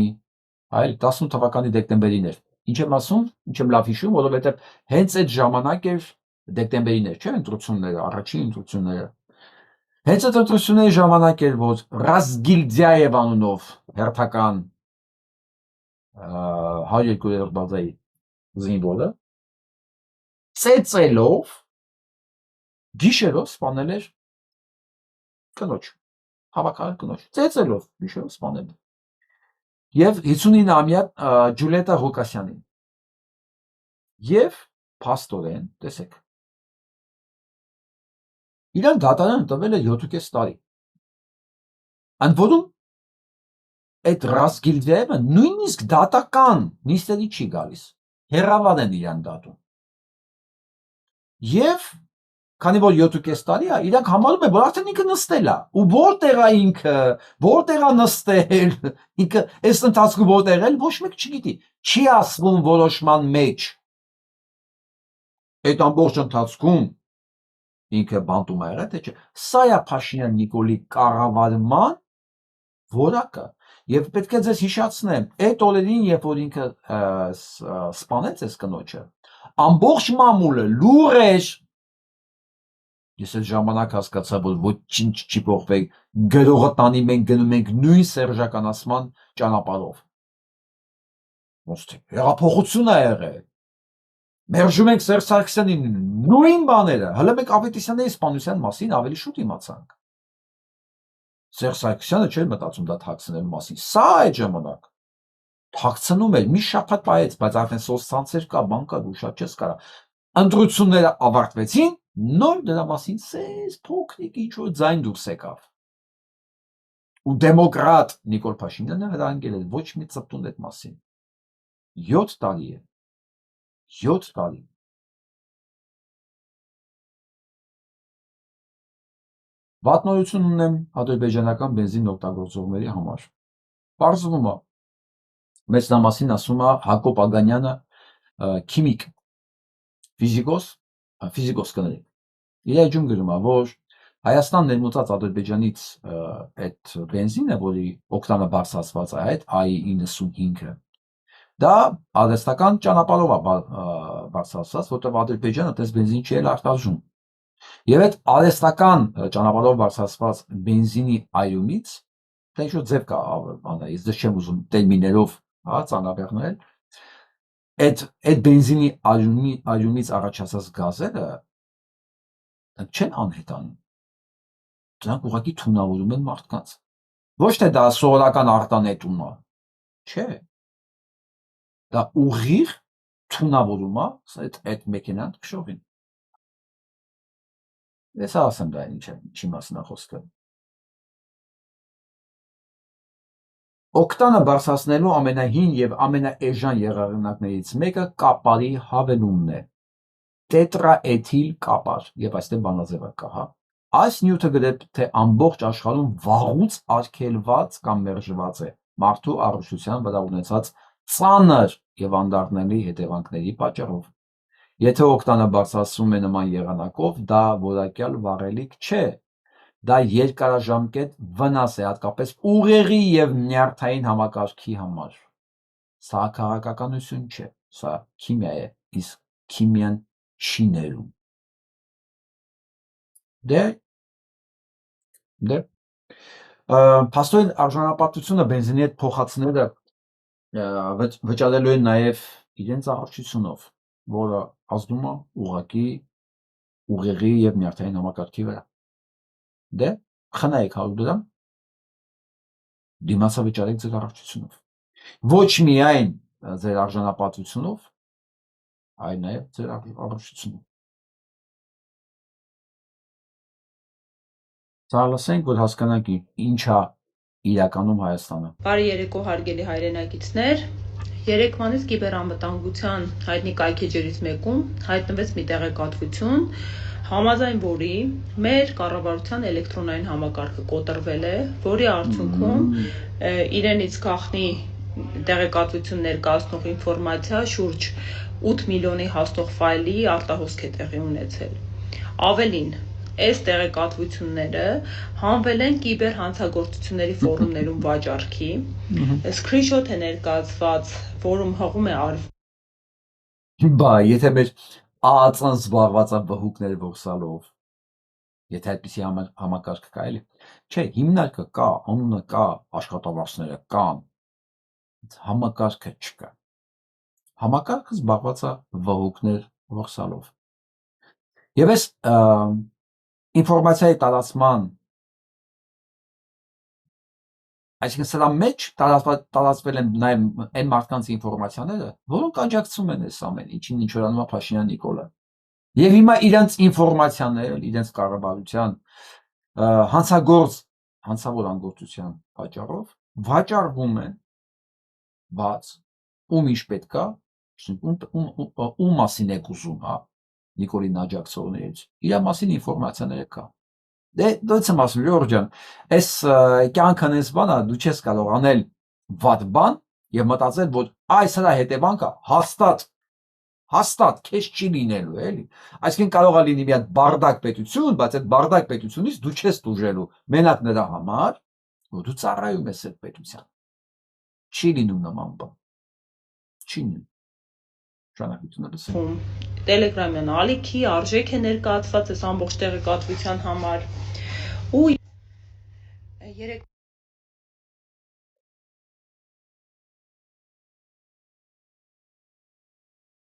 այլ 18 թվականի դեկտեմբերին էր։ Ինչ եմ ասում, ինչ եմ լավ հիշում, որովհետև հենց այդ ժամանակ էր դեկտեմբերին էր, չէ՞, ընտրությունները, առաջին ընտրությունները։ Հենց այդ ընտրությունների ժամանակ էր, որ Ռազգիլդիաև անունով հերթական 102-րդ բազայի զինվորը ծեծելով գիշերով սպանել էր կնոջ, հավաքարար կնոջ, ծեծելով գիշերով սպանել եւ 59-ամյա Ջուլիետա Ղուկասյանին։ Եվ փաստորեն, տեսեք, իրան դատարանը տվել է 7.5 տարի։ Ընդ որում այդ Ռազգիլդիայը նույնիսկ դատական նիստերի չի գալիս, հեռավար են իրան դատում։ Եվ քանի որ 7.5 տարի է, իրանք համարում են, որ արդեն ինքը նստել է, ու որտեղ է ինքը, որտեղ է նստել, ինքը այս ընթացքում որտեղ է, ոչ մեկ չգիտի, չի ասվում որոշման մեջ։ Այդ ամբողջ ընթացքում ինքը բանտում է եղել, թե չէ։ Սա է Փաշինյան Նիկոլի կառավարման որակը։ Եվ պետք է ձեզ հիշեցնեմ, այդ օրերին, երբ որ ինքը սպանեց այս կնոջը, ամբողջ մամուլը լուր էր։ Ես այդ ժամանակ հասկացա, որ ոչինչ չի փոխվել, գրողը տանի մենք գնում ենք նույն սերժականացման ճանապարհով։ Ոնց թե հեղափոխություն է եղել։ Մերժում ենք Սերժ Սարգսյանի նույն բաները, հələ մենք Ավետիսյանների սպանության մասին ավելի շուտ իմացանք։ Սերժ Սարգսյանը չէր մտածում դա թաքցնելու մասին, սա այդ ժամանակ թաքցնում էր, մի շաբաթ պահեց, բայց արդեն սոցցանցեր կա, բան կա, ու շատ չես կարա։ Ընտրությունները ավարտվեցին, նոր դրա մասին սես փոքրիկ ինչ-որ ձայն դուրս եկավ։ Ու դեմոկրատ Նիկոլ Փաշինյանը հրանգել էր ոչ մի ծպտուն այդ մասին։ 7 տարի է։ 7 տարի։ Վատնորություն ունեմ ադրբեջանական բենզին օգտագործողների համար։ Պարզվում է, մեծ դրա մասին ասում է Հակոբ Ագանյանը, քիմիկ, ֆիզիկոս կներեք։ Իր էջում գրում է, որ Հայաստան ներմուծած Ադրբեջանից այդ բենզինը, որի օկտանը բարձրացված է, այդ I95-ը, դա արհեստական ճանապարհով է բարձրացված, որտեղ Ադրբեջանը այդպես բենզին չի արտադրում։ Եվ այդ արհեստական ճանապարհով բարձրացված բենզինի այրումից, դա ինչ-որ ձև կա, ես դες չեմ ուզում տերմիներով ծանրաբեռնել, այդ բենզինի այրումից առաջացած գազերը չեն անհետանում։ Դրանք ուղղակի թունավորում են մարդկանց։ Ոչ թե դա սովորական արտանետում է, չէ։ Դա ուղիղ թունավորում է այդ մեքենան քշողին։ Ես ասեմ դա ինչի մասն է խոսքը։ Օկտանը բարձրացնելու ամենահին եւ ամենաէժան եղանակներից մեկը կապարի հավելումն է։ Տետրաէթիլ կապար, եւ այստեղ բանաձևը կա, հա։ Այս նյութը գրեթե ամբողջ աշխարհում վաղուց արգելված կամ մերժված է մարդու առողջության վրա ունեցած ծանր եւ անդառնալի հետևանքների պատճառով։ Եթե օկտանը բարձրացվում է նման եղանակով, դա որակյալ վառելիք չէ։ Դա երկարաժամկետ վնաս է հատկապես ուղեղի եւ նյարդային համակարգի համար։ Սա քաղաքականություն չէ, սա քիմիա է, իսկ քիմիան չի ներում։ Դե փաստորեն արժանապատվությունը բենզինի հետ փոխածները վճարելու են նաեւ իրենց առողջությունով, որը ազդում է ուղղակի ուղեղի եւ նյարդային համակարգի վրա։ Դե խնայեք 100 դրամ, դիմացավճարեք ձեր առողջությունով։ Ոչ միայն ձեր արժանապատվությունով, այլ նաեւ ձեր առողջությունով։ Սա լսենք, որ հասկանանք ինչա իրականում Հայաստանը։ Բարի երեկո հարգելի հայրենակիցներ, երեկվանից կիբերանվտանգության հայտնի կայքեջերից մեկում հայտնվեց մի տեղեկատվություն, համաձայն որի մեր կառավարության էլեկտրոնային համակարգը կոտրվել է, որի արդյունքում իրենից գաղտնի տեղեկատվություն ներկայացնող ինֆորմացիա շուրջ 8 միլիոնի հասնող ֆայլի արտահոսք է տեղի ունեցել։ Ավելին, այս տեղեկատվությունները հանվել են կիբերհանցագործությունների ֆորումներում վաճառքի, սկրինշոթ է ներկայացված, որում հղում է Բա, եթե մեր ԱԱԾ-ն զբաղված է վհուկներ որսալով, եթե այդպիսի համակարգ կա, էլի։ Չէ, հիմնարկը կա, անունը կա, աշխատավարձները կան, համակարգը չկա։ Համակարգը զբաղված է վհուկներ որսալով։ Եվ այս ինֆորմացիայի տարածման, այսինքն սրա մեջ տարածվել են նաև այն մարդկանց ինֆորմացիաները, որոնք աջակցում են այս ամեն ինչին, ինչ որ անում է Փաշինյան Նիկոլը։ Եվ հիմա իրենց ինֆորմացիաները, իրենց կառավարության հանցավոր անգործության պատճառով վաճառվում են բաց, ում ինչ պետք է, ում մասին եք ուզում, հա, Նիկոլին աջակցողներից, իր մասին ինֆորմացիաները կա։ Դե դոց եմ ասում, Ժորժ ջան, այս կյանքն էս բանա, դու չես կարող անել վատ բան եւ մտածել, որ այս հրա հետևանքը հաստատ քեզ չի լինելու, էլի։ Այսինքն կարող է լինի մի հատ բարդակ պետություն, բայց այդ բարդակ պետությունից դու չես տուժելու մենակ նրա համար, որ դու ծառայում ես այդ պետության։ Չի լինում նման բան։ Չի լինում։ Շնորհակալություն լսեմ։ Տելեգրամյան ալիքի արժեք է ներկայացված այս ամբողջ տեղեկատվության համար ու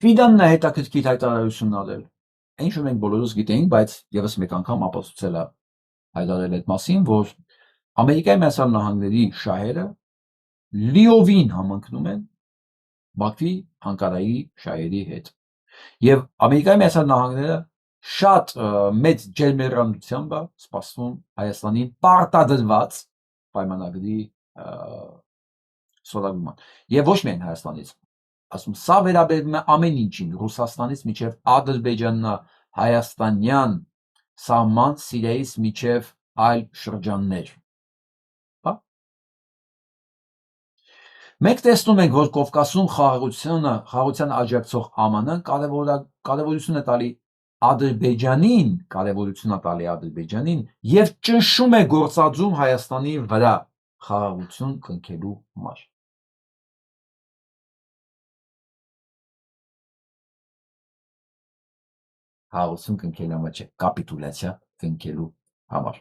Ֆիդանն է հետաքրքիր հայտարարություն արել։ Ինչ որ մենք բոլորս գիտենք, բայց եւս մեկ անգամ ապացուցել է հայտարարել այդ մասին, որ Ամերիկայի Միացյալ Նահանգների շահերը լիովին համընկնում են Բաքվի Անկարայի շահերի հետ։ Եվ Ամերիկայի Միացյալ Նահանգները շատ մեծ ջերմեռանդությամբ է սպասվում Հայաստանի պարտադրված պայմանագրի սորագման։ Եվ ոչ միայն Հայաստանից, ասում սա վերաբերում է ամեն ինչին, Ռուսաստանից մինչև Ադրբեջանն, հայաստանյան սահման Սիրիայից մինչև այլ շրջաններ։ Հա։ Մենք տեսնում ենք, որ Կովկասում խաղաղության աջակցող ԱՄՆ-ն կարևորություն է տալի Ադրբեջանին եւ ճնշում է գործածում Հայաստանի վրա խաղաղություն կնքելու համար։ Խաղաղություն կնքելու համար չէ, կապիտուլյացիա կնքելու համար։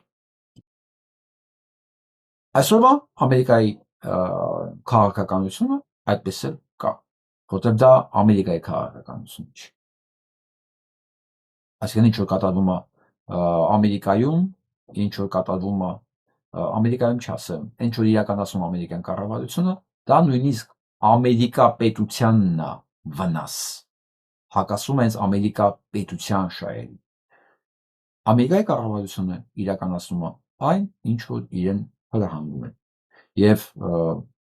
Այսօրվա Ամերիկայի քաղաքականությունը այդպես էլ կա, որտեղ դա Ամերիկայի քաղաքականություն չի։ Այսինքն ինչ որ կատարվում է Ամերիկայում, ինչ որ կատարվում է Ամերիկայում չասեմ, ինչ որ իրականացում ամերիկյան կառավարությունը, դա նույնիսկ Ամերիկա պետությանն է վնաս, հակասում է հենց Ամերիկա պետության շահերին։ Ամերիկայի կառավարությունը իրականացնում է այն, ինչ որ իրեն հրահանգում է։ Եվ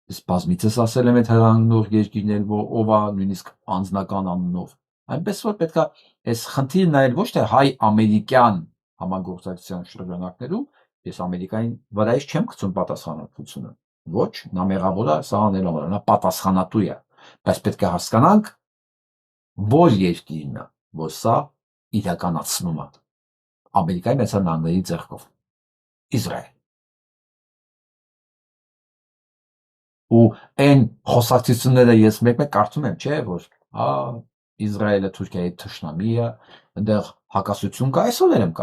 Ես բազմիցս ասել եմ այդ հրանgnող երկիրներ, ով է նույնիսկ անձնական անունով։ Այնպես որ պետքա այս խնդիրը նայել ոչ թե հայ-ամերիկյան համագործակցության շրջանակներում, ես Ամերիկային վրայից չեմ գցում պատասխանատվությունը։ Ոչ, նա մեղավոր է, սա անելով նա պատասխանատու է, բայց պետք է հասկանանք, որ երկիրն է, որ սա իրականացնում է։ Ամերիկայի Մեծ Նահանգների ձեռքով։ Իսրայել։ Ու այն խոսակցությունները ես մեկ-մեկ կարծում եմ, չէ, որ Իսրայելը Թուրքիայի թշնամի է, այնտեղ հակասություն կա, այսօր եմ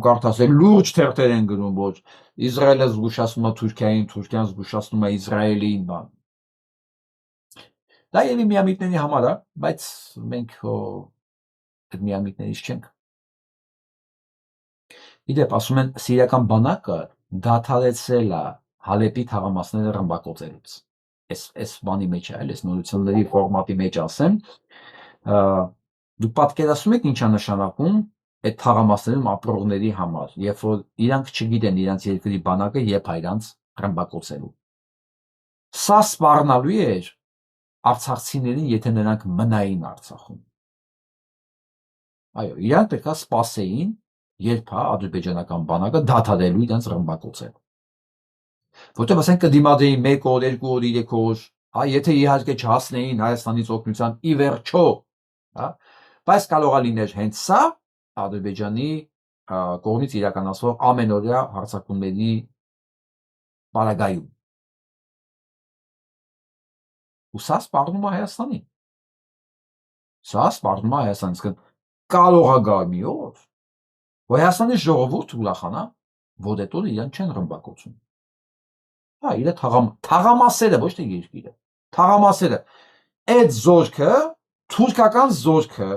կարդացել, լուրջ թերթեր են գրում, որ Իսրայելը զգուշացնում է Թուրքիային, Թուրքիան զգուշացնում է Իսրայելին, բան։ Դա ելի միամիտների համար է, բայց մենք այդ միամիտներից չենք։ Իդեպ ասում են սիրիական բանակը դադարեցրել է Հալեպի թաղամասները ռմբակոծելուց։ Այս բանի մեջ է, այս նորությունների ֆորմատի մեջ ասեմ, դուք պատկերացնում եք ինչա նշանակում այդ թաղամասերում ապրողների համար, երբ որ իրանք չգիտեն իրանք երկրի բանակը երբ իրանք ռմբակոծելու։ Սա սպառնալու էր արցախցիներին, եթե նրանք մնային Արցախում։ Այո, իրանք պետք է սպասեին, երբ ադրբեջանական բանակը դադարելու իրենց ռմբակոծել։ Որտեղ ասենք կդիմադրեին 1 օր, 2 օր, 3 օր, եթե իհարկե չհասնեին Հայաստանից օգնության ի վերջո, բայց կարող է լիներ հենց սա Ադրբեջանի կողմից իրականացվող ամենօրյա հարձակումների պարագայում։ Ու սա սպառնում է Հայաստանին։ Սա սպառնում է Հայաստանին, կարող է գալ մի օր, որ Հայաստանի ժողովուրդը ուրախանա, որ այդ օրը իրեն չեն ռմբակոծում։ Իր թաղամասերը, ոչ թե երկիրը, թաղամասերը, այդ զորքը, թուրքական զորքը,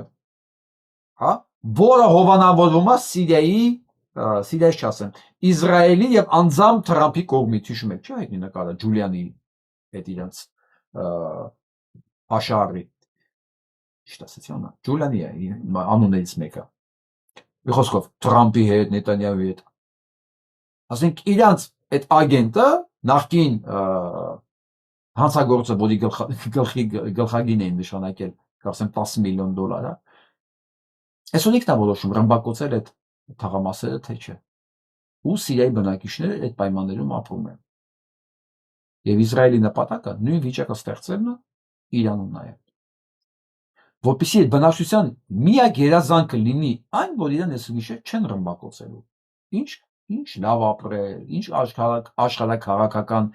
որը հովանավորվում է Սիրիայից չասեմ, Իսրայելի եւ անձամբ Թրամփի կողմից, հիշում եք, չէ՞ այդ նկարը Ջուլիանի այդ իրենց աշարի, ճիշտ ասեցի անա, Ջուլիանի է անուններից մեկը։ Մի խոսքով Թրամփի հետ, Նետանյահուի հետ։ Ասենք իրանց այդ ագենտը նախկին հանցագործը, որի գլխագին էին նշանակել, կարծեմ $10 միլիոն, այսօր ինքն է որոշում ռմբակոծել այդ թաղամասերը, թե չէ։ Ու Սիրիայի բնակիչները այդ պայմաններում ապրում են։ Եվ Իսրայելի նպատակը նույն վիճակը ստեղծելն է Իրանում նաև։ Որպեսզի այդ բնակչության միակ երազանքը լինի այն, որ իրեն այս գիշեր չեն ռմբակոծելու։ Ինչ լավ ապրել, ինչ աշխարհաքաղաքական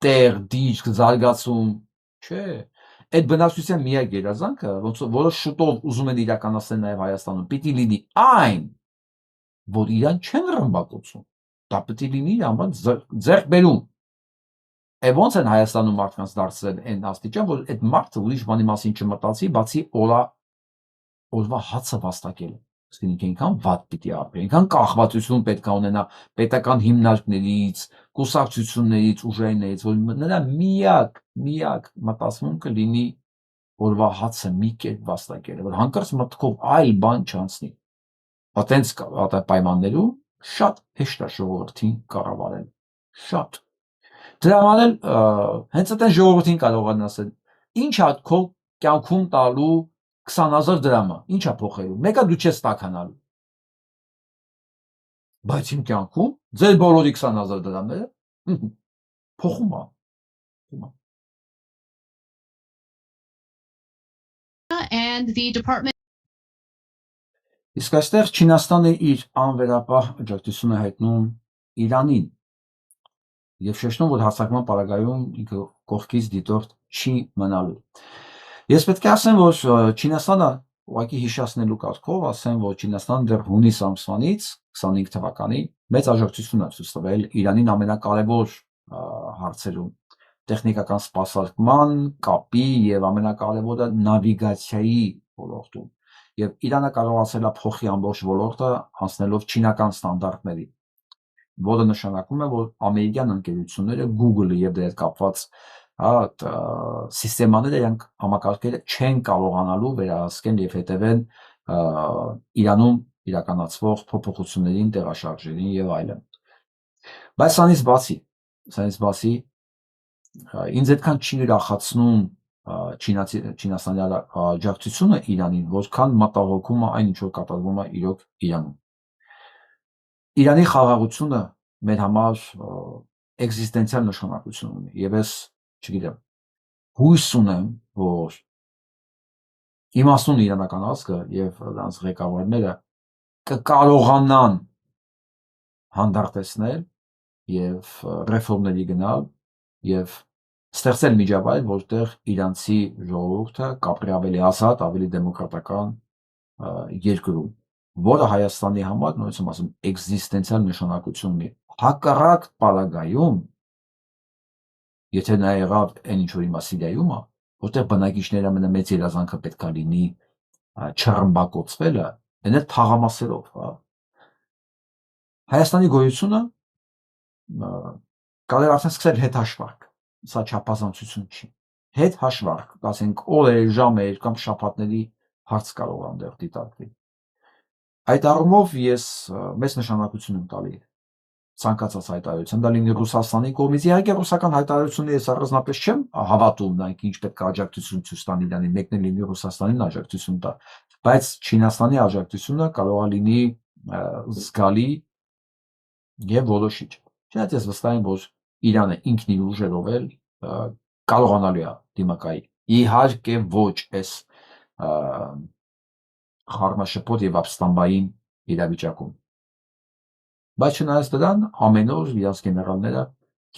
տեղ, դիրք, զարգացում, չէ։ Այդ բնակչության միակ երազանքը, որը շուտով ուզում են իրականացնել նաև Հայաստանում, պիտի լինի այն, որ իրան չեն ռմբակոծում։ Դա պիտի լինի իր համար ձեռքբերում։ Ոնց են Հայաստանում մարդկանց դարձրել այն աստիճան, որ այդ մարդը ուրիշ բանի մասին չմտածի, բացի օրվա հացը վաստակելը։ Իսկ այնքան վատ պիտի ապրի, այնքան կախվածություն պետք է ունենա պետական հիմնարկներից, կուսակցություններից, ուժերներից, որ նրա միակ մտածմունքը լինի օրվա հացը մի կերպ վաստակելը, որ հանկարծ մտքով այլ բան չանցնի։ Այտենց պայմաններում շատ հեշտ է ժողովրդին կառավարել։ Շատ։ Դրա համար էլ հենց այդ ժողովրդին կարող են ասել, ինչ է քո կյանքում տալու 20,000 դրամը, ինչ է փոխելու։ Մեկը դու չես տաքանալու։ Բայց իմ կյանքում ձեր բոլորի 20,000 դրամները փոխում է։ And the department. Իսկ այստեղ Չինաստանը իր անվերապահ աջակցությունը հայտնում Իրանին եւ շեշտում, որ հարձակման պարագայում ինքը կողքից դիտորդ չի մնալու։ Ես պետք է ասեմ, որ Չինաստանը ուղղակի հիշեցնելու կարգով ասեմ, որ Չինաստանը դեռ հունիս ամսվանից 25 թվականի մեծ աջակցություն է ցույց տվել Իրանին ամենակարևոր հարցերում՝ տեխնիկական սպասարկման, կապի եւ ամենակարևորը նավիգացիայի ոլորտում։ Եվ Իրանը կարողացել է փոխի ամբողջ ոլորտը անցնելով չինական ստանդարտների, որը նշանակում է, որ ամերիկյան ընկերությունները Google-ը եւ դրա հետ կապված սիստեմաները իրանք համակարգերը չեն կարողանալու վերահսկել եւ հետևել Իրանում իրականացվող փոփոխություններին, տեղաշարժերին եւ այլն։ Բայց սրանից բացի ինձ այդքան չի ուրախացնում Չինաստանի աջակցությունը Իրանին, որքան մտահոգում է այն, ինչ որ կատարվում է իրոք Իրանում։ Իրանի խաղաղությունը մեր համար էգզիստենցիալ նշանակություն ունի, եւ ես չգիտեմ, հույս ունեմ, որ իմաստուն իրանական ազգը եւ նրանց ղեկավարները կկարողանան հանդարտեցնել եւ ռեֆորմների գնալ եւ ստեղծել միջավայր, որտեղ իրանցի ժողովուրդը կապրի ավելի ազատ, ավելի դեմոկրատական երկրում, որը Հայաստանի համար, նույնիսկ եմ ասում, էգզիստենցիալ նշանակություն ունի։ Հակառակ պարագայում, եթե նա եղավ այն ինչ որ հիմա Սիրիայում է, որտեղ բնակիչների ամենամեծ երազանքը պետքա լինի չռմբակոծվելը, այն էլ թաղամասերով, Հայաստանի գոյությունը կարող է արդեն սկսել հետհաշվարկ, սա չափազանցություն չի, հետհաշվարկ, ասենք օրեր, ժամեր կամ շաբաթների հարց կարող է այնտեղ դիտարկվի։ Այդ առումով ես մեծ նշանակություն եմ տալի ցանկացած հայտարարության, դա լինի Ռուսաստանի կողմից, իհարկե ռուսական հայտարարությունը ես առանձնապես չեմ հավատում, նրանք ինչ պետք է աջակցություն ցույց տան Իրանին, մեկն է լինի Ռուսաստանին աջակցություն տա, բայց Չինաստանի աջակցությունը կարող է լինի զգալի եւ որոշիչ։ Չնայած ես վստահ եմ, որ Իրանը ինքն իր ուժերով էլ կարողանալու է դիմակայել։ Իհարկե ոչ այս խառնաշփոթ եւ ապստամբային իրավիճակում։ Բայց չնայած դրան, ամեն օր իրաց գեներալները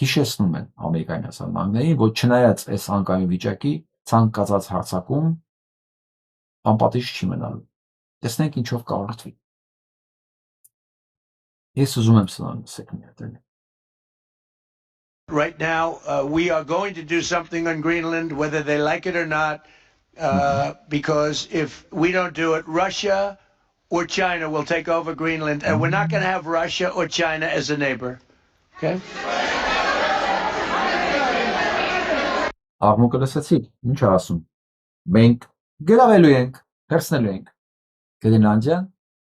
հիշեցնում են Ամերիկայի Միացյալ Նահանգներին, որ չնայած այս անկայուն վիճակի ցանկացած հարձակում անպատիժ չի մնալու։ Տեսնենք ինչով կավարտվի։ Ես ուզում եմ սրան ասեք մի հատ։ Right now, we are going to do something on Greenland, whether they like it or not, because if we don't do it, Russia or China will take over Greenland, and we're not going to have Russia or China as a neighbor. Okay? Աղմուկը լսեցիք, ինչ ասում։ Մենք գրավելու ենք, հերցնելու ենք։ Գրենլանդիան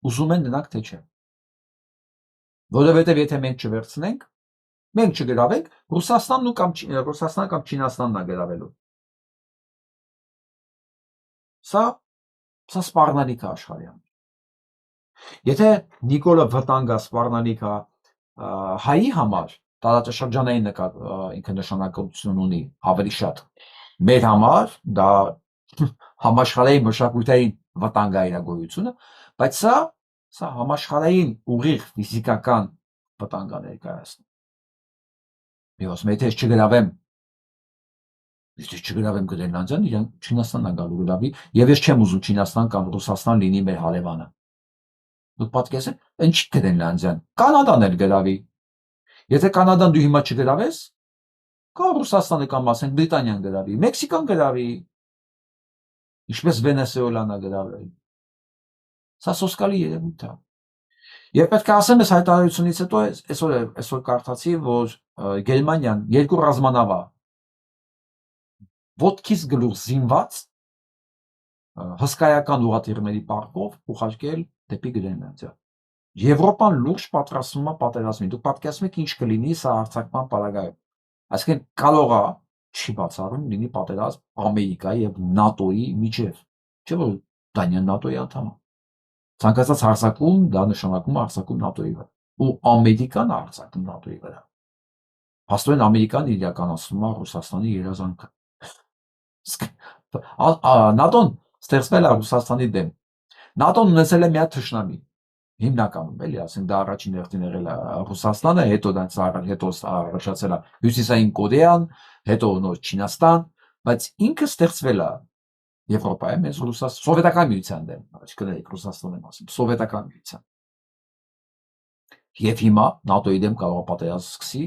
ուզում են նրանք թե չէ։ Որովհետև եթե մենք չվերցնենք, մենք չգրավենք, Ռուսաստանն կամ Չինաստանն է գրավելու։ Սա սպառնալիք է աշխարհի համար։ Եթե Նիկոլը վտանգ է սպառնալիք է հայի համար, տարածաշրջանային ինքը նշանակություն ունի ավելի շատ։ Մեր համար դա համաշխարհային մշակութային վտանգ է իր գոյությունը, բայց սա համաշխարհային ուղիղ ֆիզիկական վտանգ է ներկայացնում։ Եվ եթե չգրավեմ Գրենլանդիան, իրեն Չինաստանն է գալու գրավի, եւ ես չեմ ուզում Չինաստան կամ Ռուսաստան լինի մեր հարևանը։ Դուք պատկերացրեք, ինչ Գրենլանդիան, Կանադան էլ գրավի։ Եթե Կանադան դու հիմա չգրավես, կամ Ռուսաստանը կամ ասենք Բրիտանիան գրավի, Մեքսիկան գրավի, ինչպես Վենեսուելան է գրավել։ Սա սոսկալի երևույթ է։ Եվ պետք է ասեմ, այս հայտարարությունից հետո այսօր կարդացի, որ Գերմանիան երկու ռազմանավ է ոտքից գլուխ զինված հսկայական ուղղաթիռների պարտքով ուղարկել դեպի Գրենլանդիա։ Եվրոպան լուրջ պատրաստվում է պատերազմի։ Դուք պատկերացնում եք ինչ կլինի սա հարձակման պարագայում։ Այսինքն կարող է չի բացառում լինի պատերազմ Ամերիկայի եւ ՆԱՏՕ-ի միջև։ Չէ՞ որ Դանիան ՆԱՏՕ-ի անդամ է։ Ցանկացած հարձակում դա նշանակում է հարձակում ՆԱՏՕ-ի վրա։ Ու Ամերիկան հարձակում ՆԱՏՕ-ի վրա։ Հաստատորեն Ամերիկան իրականացնում է Ռուսաստանի երազանքը։ ՆԱՏՕ-ն ստեղծվել է Ռուսաստանի դեմ։ ՆԱՏՕ-ն ունեցել է մի հատ թշնամի։ Հիմնականում էլի, ասենք դա առաջին հերթին եղել է Ռուսաստանը, հետո առաջացել է Հյուսիսային Կորեան, հետո նոր Չինաստան, բայց ինքը ստեղծվել է Եվրոպայում, այս Սովետական միության դեմ, չգիտեք Ռուսաստան եմ ասում, Սովետական միության։ Եվ հիմա ՆԱՏՕ-ի դեմ կարող է պատերազմ սկսի,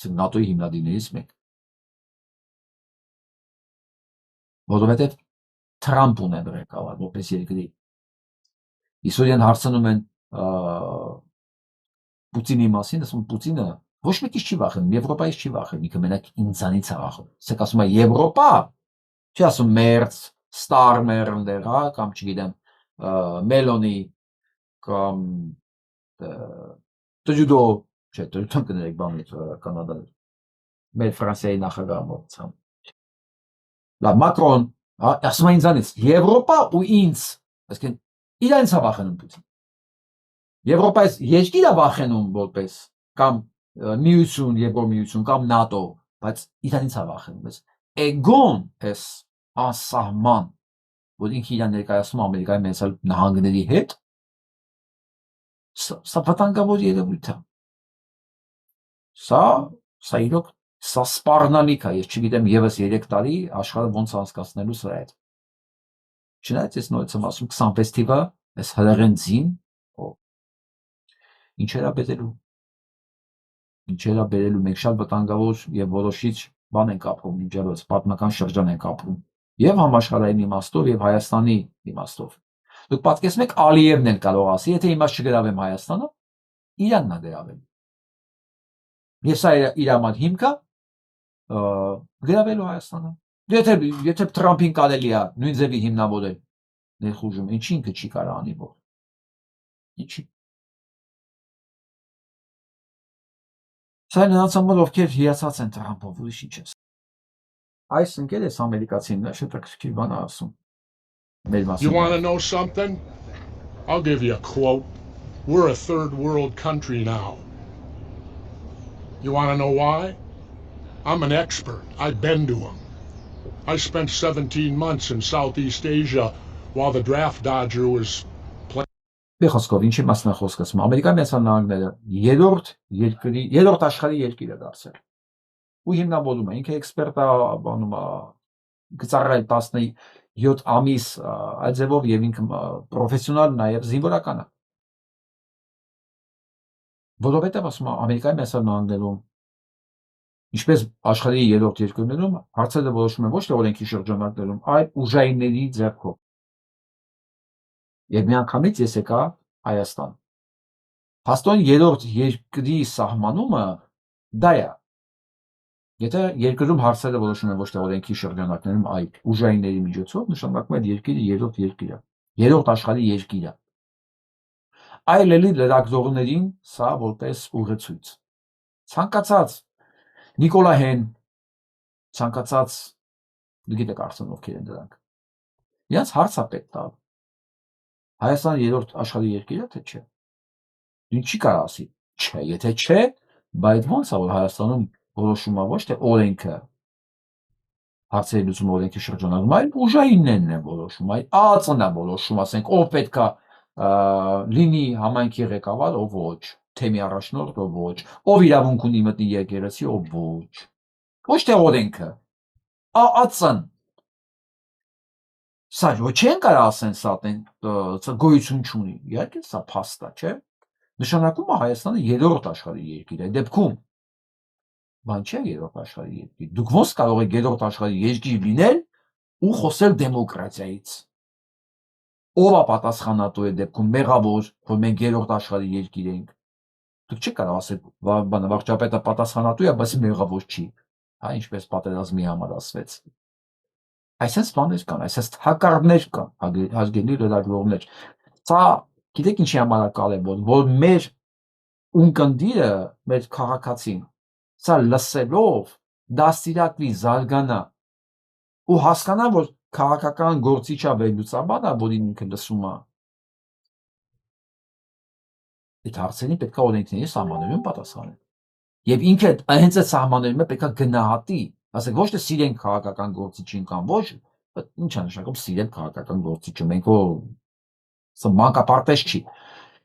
ՆԱՏՕ-ի հիմնադիրներից մեկը։ Որովհետև Թրամփն է ղեկավար, որպես երկրի։ Իսորյան հարցնում են Պուտինի մասին, ասում Պուտինը ոչ մեկից չի վախենում, Եվրոպայից չի վախենում, ինքը մենակ ինձանից է վախենում։ Սեք ասում է Եվրոպա, չի ասում Մերց, Ստարմերներ, կամ չգիտեմ, Մելոնի կամ Տրյուդո, չէ, Տրյուդոն կներեք բանից Կանադայից։ մեր Ֆրանսիայի նախագահը մոռացա։ Լավ, Մակրոն, ասում է ինձանից, Եվրոպա ու ինձ, այսինքն իրանից է վախենում Պուտին։ Եվրոպայից երկիր է վախենում որպես կամ միություն, Եվրոմիություն կամ ՆԱՏՕ, բայց իրանից է վախենում, բայց էգոն էս անսահման, որ ինքը իրան ներկայացնում Ամերիկայի Միացյալ Նահանգների հետ, սա վտանգավոր երևույթ է։ Սա իրոք սա սպառնալիք է, ես չգիտեմ եւս 3 տարի աշխարհը ոնց անցկացնելու սրա հետ։ Չնայած ես նորից եմ ասում 26 թիվը, այս հրեղեն ձին, ինչեր է բերելու, մենք շատ վտանգավոր եւ որոշիչ բան ենք ապրում, ինչերոց պատմական շրջան ենք ապրում, եւ համաշխարհային իմաստով եւ Հայաստանի իմաստով։ Դուք պատկերացնեք Ալիևն էլ կարող ասի, եթե հիմա չգրավեմ Հայաստանը, Իրանն է գրավել։ Եվ սա իր համար հիմք է գրավելու Հայաստանը։ Եթե Թրամփին կարելի է նույն ձևի հիմնավորել ներխուժում, ինչի ինքը չի կարող անի որ։ Ինչի։ Սա նրանց համար ովքեր հիացած են Թրամփով, ուրիշ ինչ է։ Այս ընկերս ամերիկացին է, հետաքրքիր բան ասում։ Մեր մասին։ You want to know something? I'll give you a quote. We're a third world country now. You want to know why? I'm an expert. I've been to them. I spent 17 months in Southeast Asia while the draft dodger was playing. Բեխոսկով ինչի մասն է խոսքը, Ամերիկայի Միացյալ Նահանգները երրորդ աշխարհի երկիր է դարձել։ Ու հիմնավորում է, ինքը էքսպերտ է, բանում է, գծառել 17 ամիս այդ ձևով եւ ինքը պրոֆեսիոնալ նաեւ զինվորական է։ Որովհետեւ ասում է Ամերիկայի Միացյալ Նահանգներում ինչպես աշխարհի երրորդ երկրներում հարցերը որոշվում են ոչ թե օրենքի շրջանակներում, այլ ուժայինների ձեռքով։ Եվ միանգամից ես եկա Հայաստան։ Փաստորեն երրորդ երկրի սահմանումը դա է։ Եթե երկրում հարցերը որոշվում են ոչ թե օրենքի շրջանակներում, այլ ուժայինների միջոցով, նշանակում է երկիրը երրորդ երկիր է, երրորդ աշխարհի երկիր է։ Այլ էլի լրագրողներին սա որպես ուղեցույց։ Ցանկացած Նիկոլա Հեն, ցանկացած գիտեք արդեն ովքեր են դրանք։ Իրանց հարց է պետք տալ։ Հայաստանը երրորդ աշխարհի երկիր է, թե չէ։ Ինչ չի կարող ասի։ Չէ, եթե չէ, բայց ո՞նց է որ Հայաստանում որոշում է ոչ թե օրենքը հարցերի լուծումը օրենքի շրջանակում, այլ ուժայիններն են որոշում, այլ ԱԱԾ-ն է որոշում, ասենք, ով պետք է լինի համայնքի ղեկավար, ով ոչ, թեմի առաջնորդ, ով ոչ, ով իրավունք ունի մտնի եկեղեցի, ով ոչ։ Ոչ թե օրենքը, ԱԱԾ-ն։ Սա ոչ չեն կարող ասեն սա գոյություն չունի։ Իհարկե սա փաստ է, չէ՞։ Նշանակում է Հայաստանը երրորդ աշխարհի երկիր է։ Դեպքում բան չէ երրորդ աշխարհի երկիր։ Դուք ո՞նց կարող եք երրորդ աշխարհի երկիր լինել ու խոսել դեմոկրատիայից։ Ով է պատասխանատու է դեպքում մեղավոր, որ մենք երրորդ աշխարհի երկիր ենք։ Դուք չեք կարող ասել, բանը վարչապետը պատասխանատու է, բայց մեղավոր չի։ Հա ինչպես պատերազմի համար ասվեց։ Այսպես բաներ կան, այսպես հակառներ կան, հարգելի լրագրողներ։ Սա գիտեք ինչի համար է կարևոր, որ մեր ունկնդիրը, մեր քաղաքացին, սա լսելով դաստիարակվի, զարգանա ու հասկանա, որ քաղաքական գործիչը վերլուծաբան է, որին ինքը լսում է։ Այդ հարցերին պետք է օրենքների սահմաններում պատասխանել։ Եվ ինքը հենց այդ սահմաններում պետք է գնահատի, ասենք ոչ թե սիրենք քաղաքական գործիչին կամ ոչ, ինչ է նշանակում սիրենք քաղաքական գործիչը, մենք սա մանկապարտեզ չի։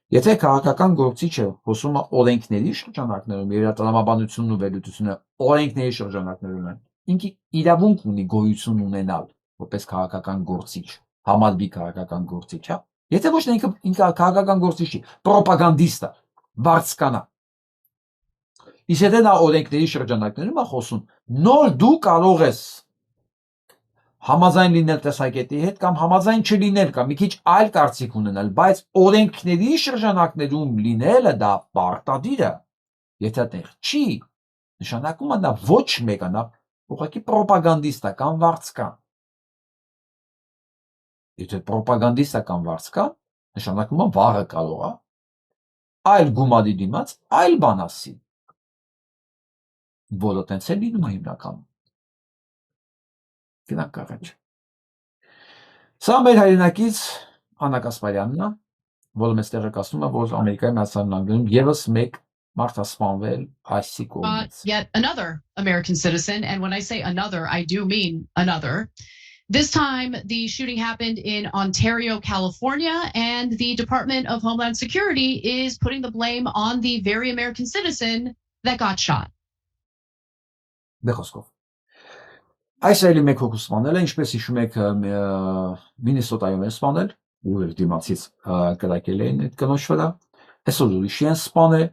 Եթե քաղաքական գործիչը խոսում է օրենքների շրջանակներում, եւ իր տրամաբանությունն ու վերլուծությունը օրենքների շրջանակներում են, ինքը իրավունք ունի գոյություն ունենալ որպես քաղաքական գործիչ, համարվի քաղաքական գործիչ, հա։ Եթե ոչ թե ինքը քաղաքական գործիչ չի, պրոպագանդիստ է, վարձկանա։ Իսկ եթե նա օրենքների շրջանակներում է խոսում, նոր դու կարող ես համաձայն լինել տեսակետի հետ կամ համաձայն չլինել կամ մի քիչ այլ կարծիք ունենալ, բայց օրենքների շրջանակներում լինելը դա պարտադիր է։ Եթե այդտեղ չի, նշանակում է նա ոչ մեկը, նա ուղղակի պրոպագանդիստ է կամ վարձկան։ Եթե պրոպագանդիստ է կամ վարձկան, նշանակում է վաղը կարող է այլ գումարի դիմաց այլ բան ասի։ Որը տենց է լինում է հիմնականում։ Գնանք առաջ։ Սա մեր հայրենակից Աննա Կասպարյանն է, որը մեզ տեղեկացնում է, որ Ամերիկայի Միացյալ Նահանգներում եւս մեկ մարդ է սպանվել ISIS կողմից։ Yet another American citizen, and when I say another, I do mean another. This time, the shooting happened in Ontario, California, and the Department of Homeland Security is putting the blame on the very American citizen that got shot. Դե խոսքով։ Այս այլի մեկ հոգու սպանել է, ինչպես հիշում եք Մինեսոտայում է սպանել, ու դիմացից կրակել էին այդ կնոջ վրա, այսօր ուրիշ են սպանել,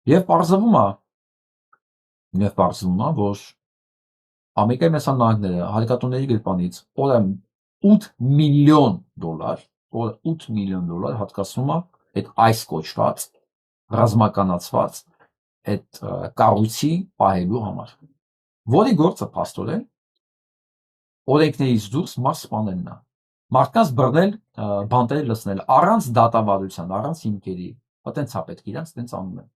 եւ պարզվում է, որ Ամերիկայի Միացյալ Նահանգները հարկատուների գրպանից օրը $8 միլիոն հատկացնում է այդ այս կոչված ռազմականացված այդ կառույցի պահելու համար, որի գործը փաստորեն օրենքներից դուրս մարդ սպանելն է, մարդկանց բռնել, բանտեր լցնել առանց դատավարության, առանց հիմքերի, այտենց է պետք իրանց տենց անում են։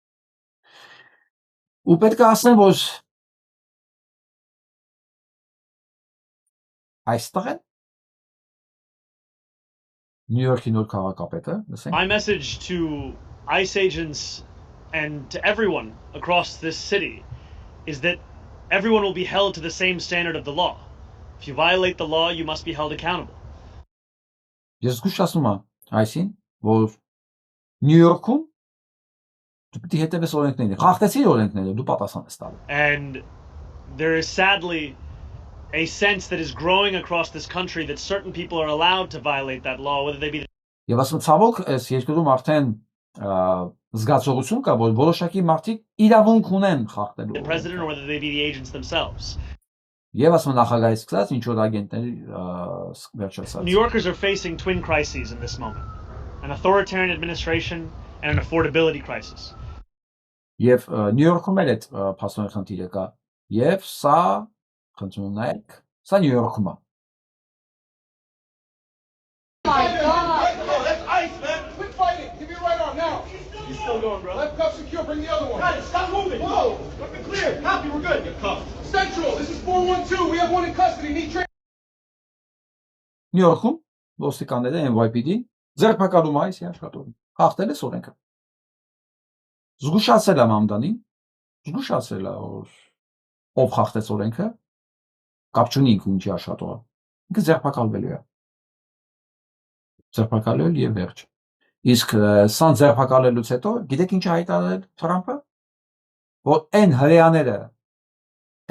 Ու պետք է ասեմ, որ այստեղ են Նյու Յորքի նոր քաղաքապետը, լսենք։ My message to ICE agents and to everyone across this city is that everyone will be held to the same standard of the law. If you violate the law, you must be held accountable. Ես զգուշացնում եմ այսին, որ Նյու Յորքում դու պետք է հետևես օրենքներին, խախտեցի օրենքները, դու պատասխան ես տալու։ And there is sadly a sense that is growing across this country that certain people are allowed to violate that law, whether they be Եվ ասում ցավոք, այս երկրում արդեն զգացողություն կա, որ որոշակի մարդիկ իրավունք ունեն խախտելու։ the president or whether they be the agents themselves. Եվ ասում նախագահից սկսած ինչ որ agentների վերջացած։ New Yorkers are facing twin crises in this moment. An authoritarian administration and an affordability crisis. Եվ Նյու Յորքում էլ այդ փաստորեն խնդիրը կա։ Եվ սա խնդրում նայեք, սա Նյու Յորքում է։ My God! No, that's ICE, man. Quit fighting. Give me your right arm now. He's still going, bro. Left cuff secure. Bring the other one. Guys, stop moving. Whoa! We're clear. Copy, we're good. You're cuffed. Central. This is 412. We have one in custody. Need training. Նյու Յորքում ոստիկանները NYPD ձերբակալում է այս աշխատողին։ Խախտել է օրենքը։ Զգուշացել է Մամդանին, զգուշացել է ով խախտեց օրենքը, կապ չունի ինքը ինչի աշխատողը։ Ինքը ձերբակալվելու է։ Ձերբակալել եւ վերջ։ Իսկ սան ձերբակալելուց հետո գիտեք ինչ հայտարարել Թրամփը, որ այն հրեաները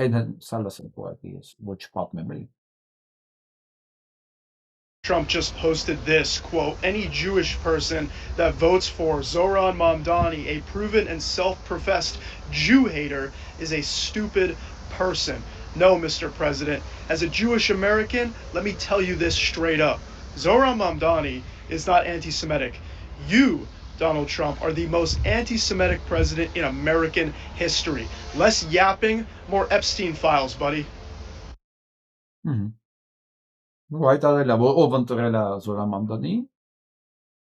այն սալասեն պոետի ես ոչ պատմեմ էլի։ Trump just posted this quote: any Jewish person that votes for Zohran Mamdani, a proven and self-professed Jew hater, is a stupid person. No, Mr. President, as a Jewish American, let me tell you this straight up. Zohran Mamdani is not anti-Semitic. You, Donald Trump, are the most anti-Semitic president in American history. Less yapping, more Epstein files, buddy. Ու հայտարարել է, որ ով ընտրել է Զորան Մամդանի,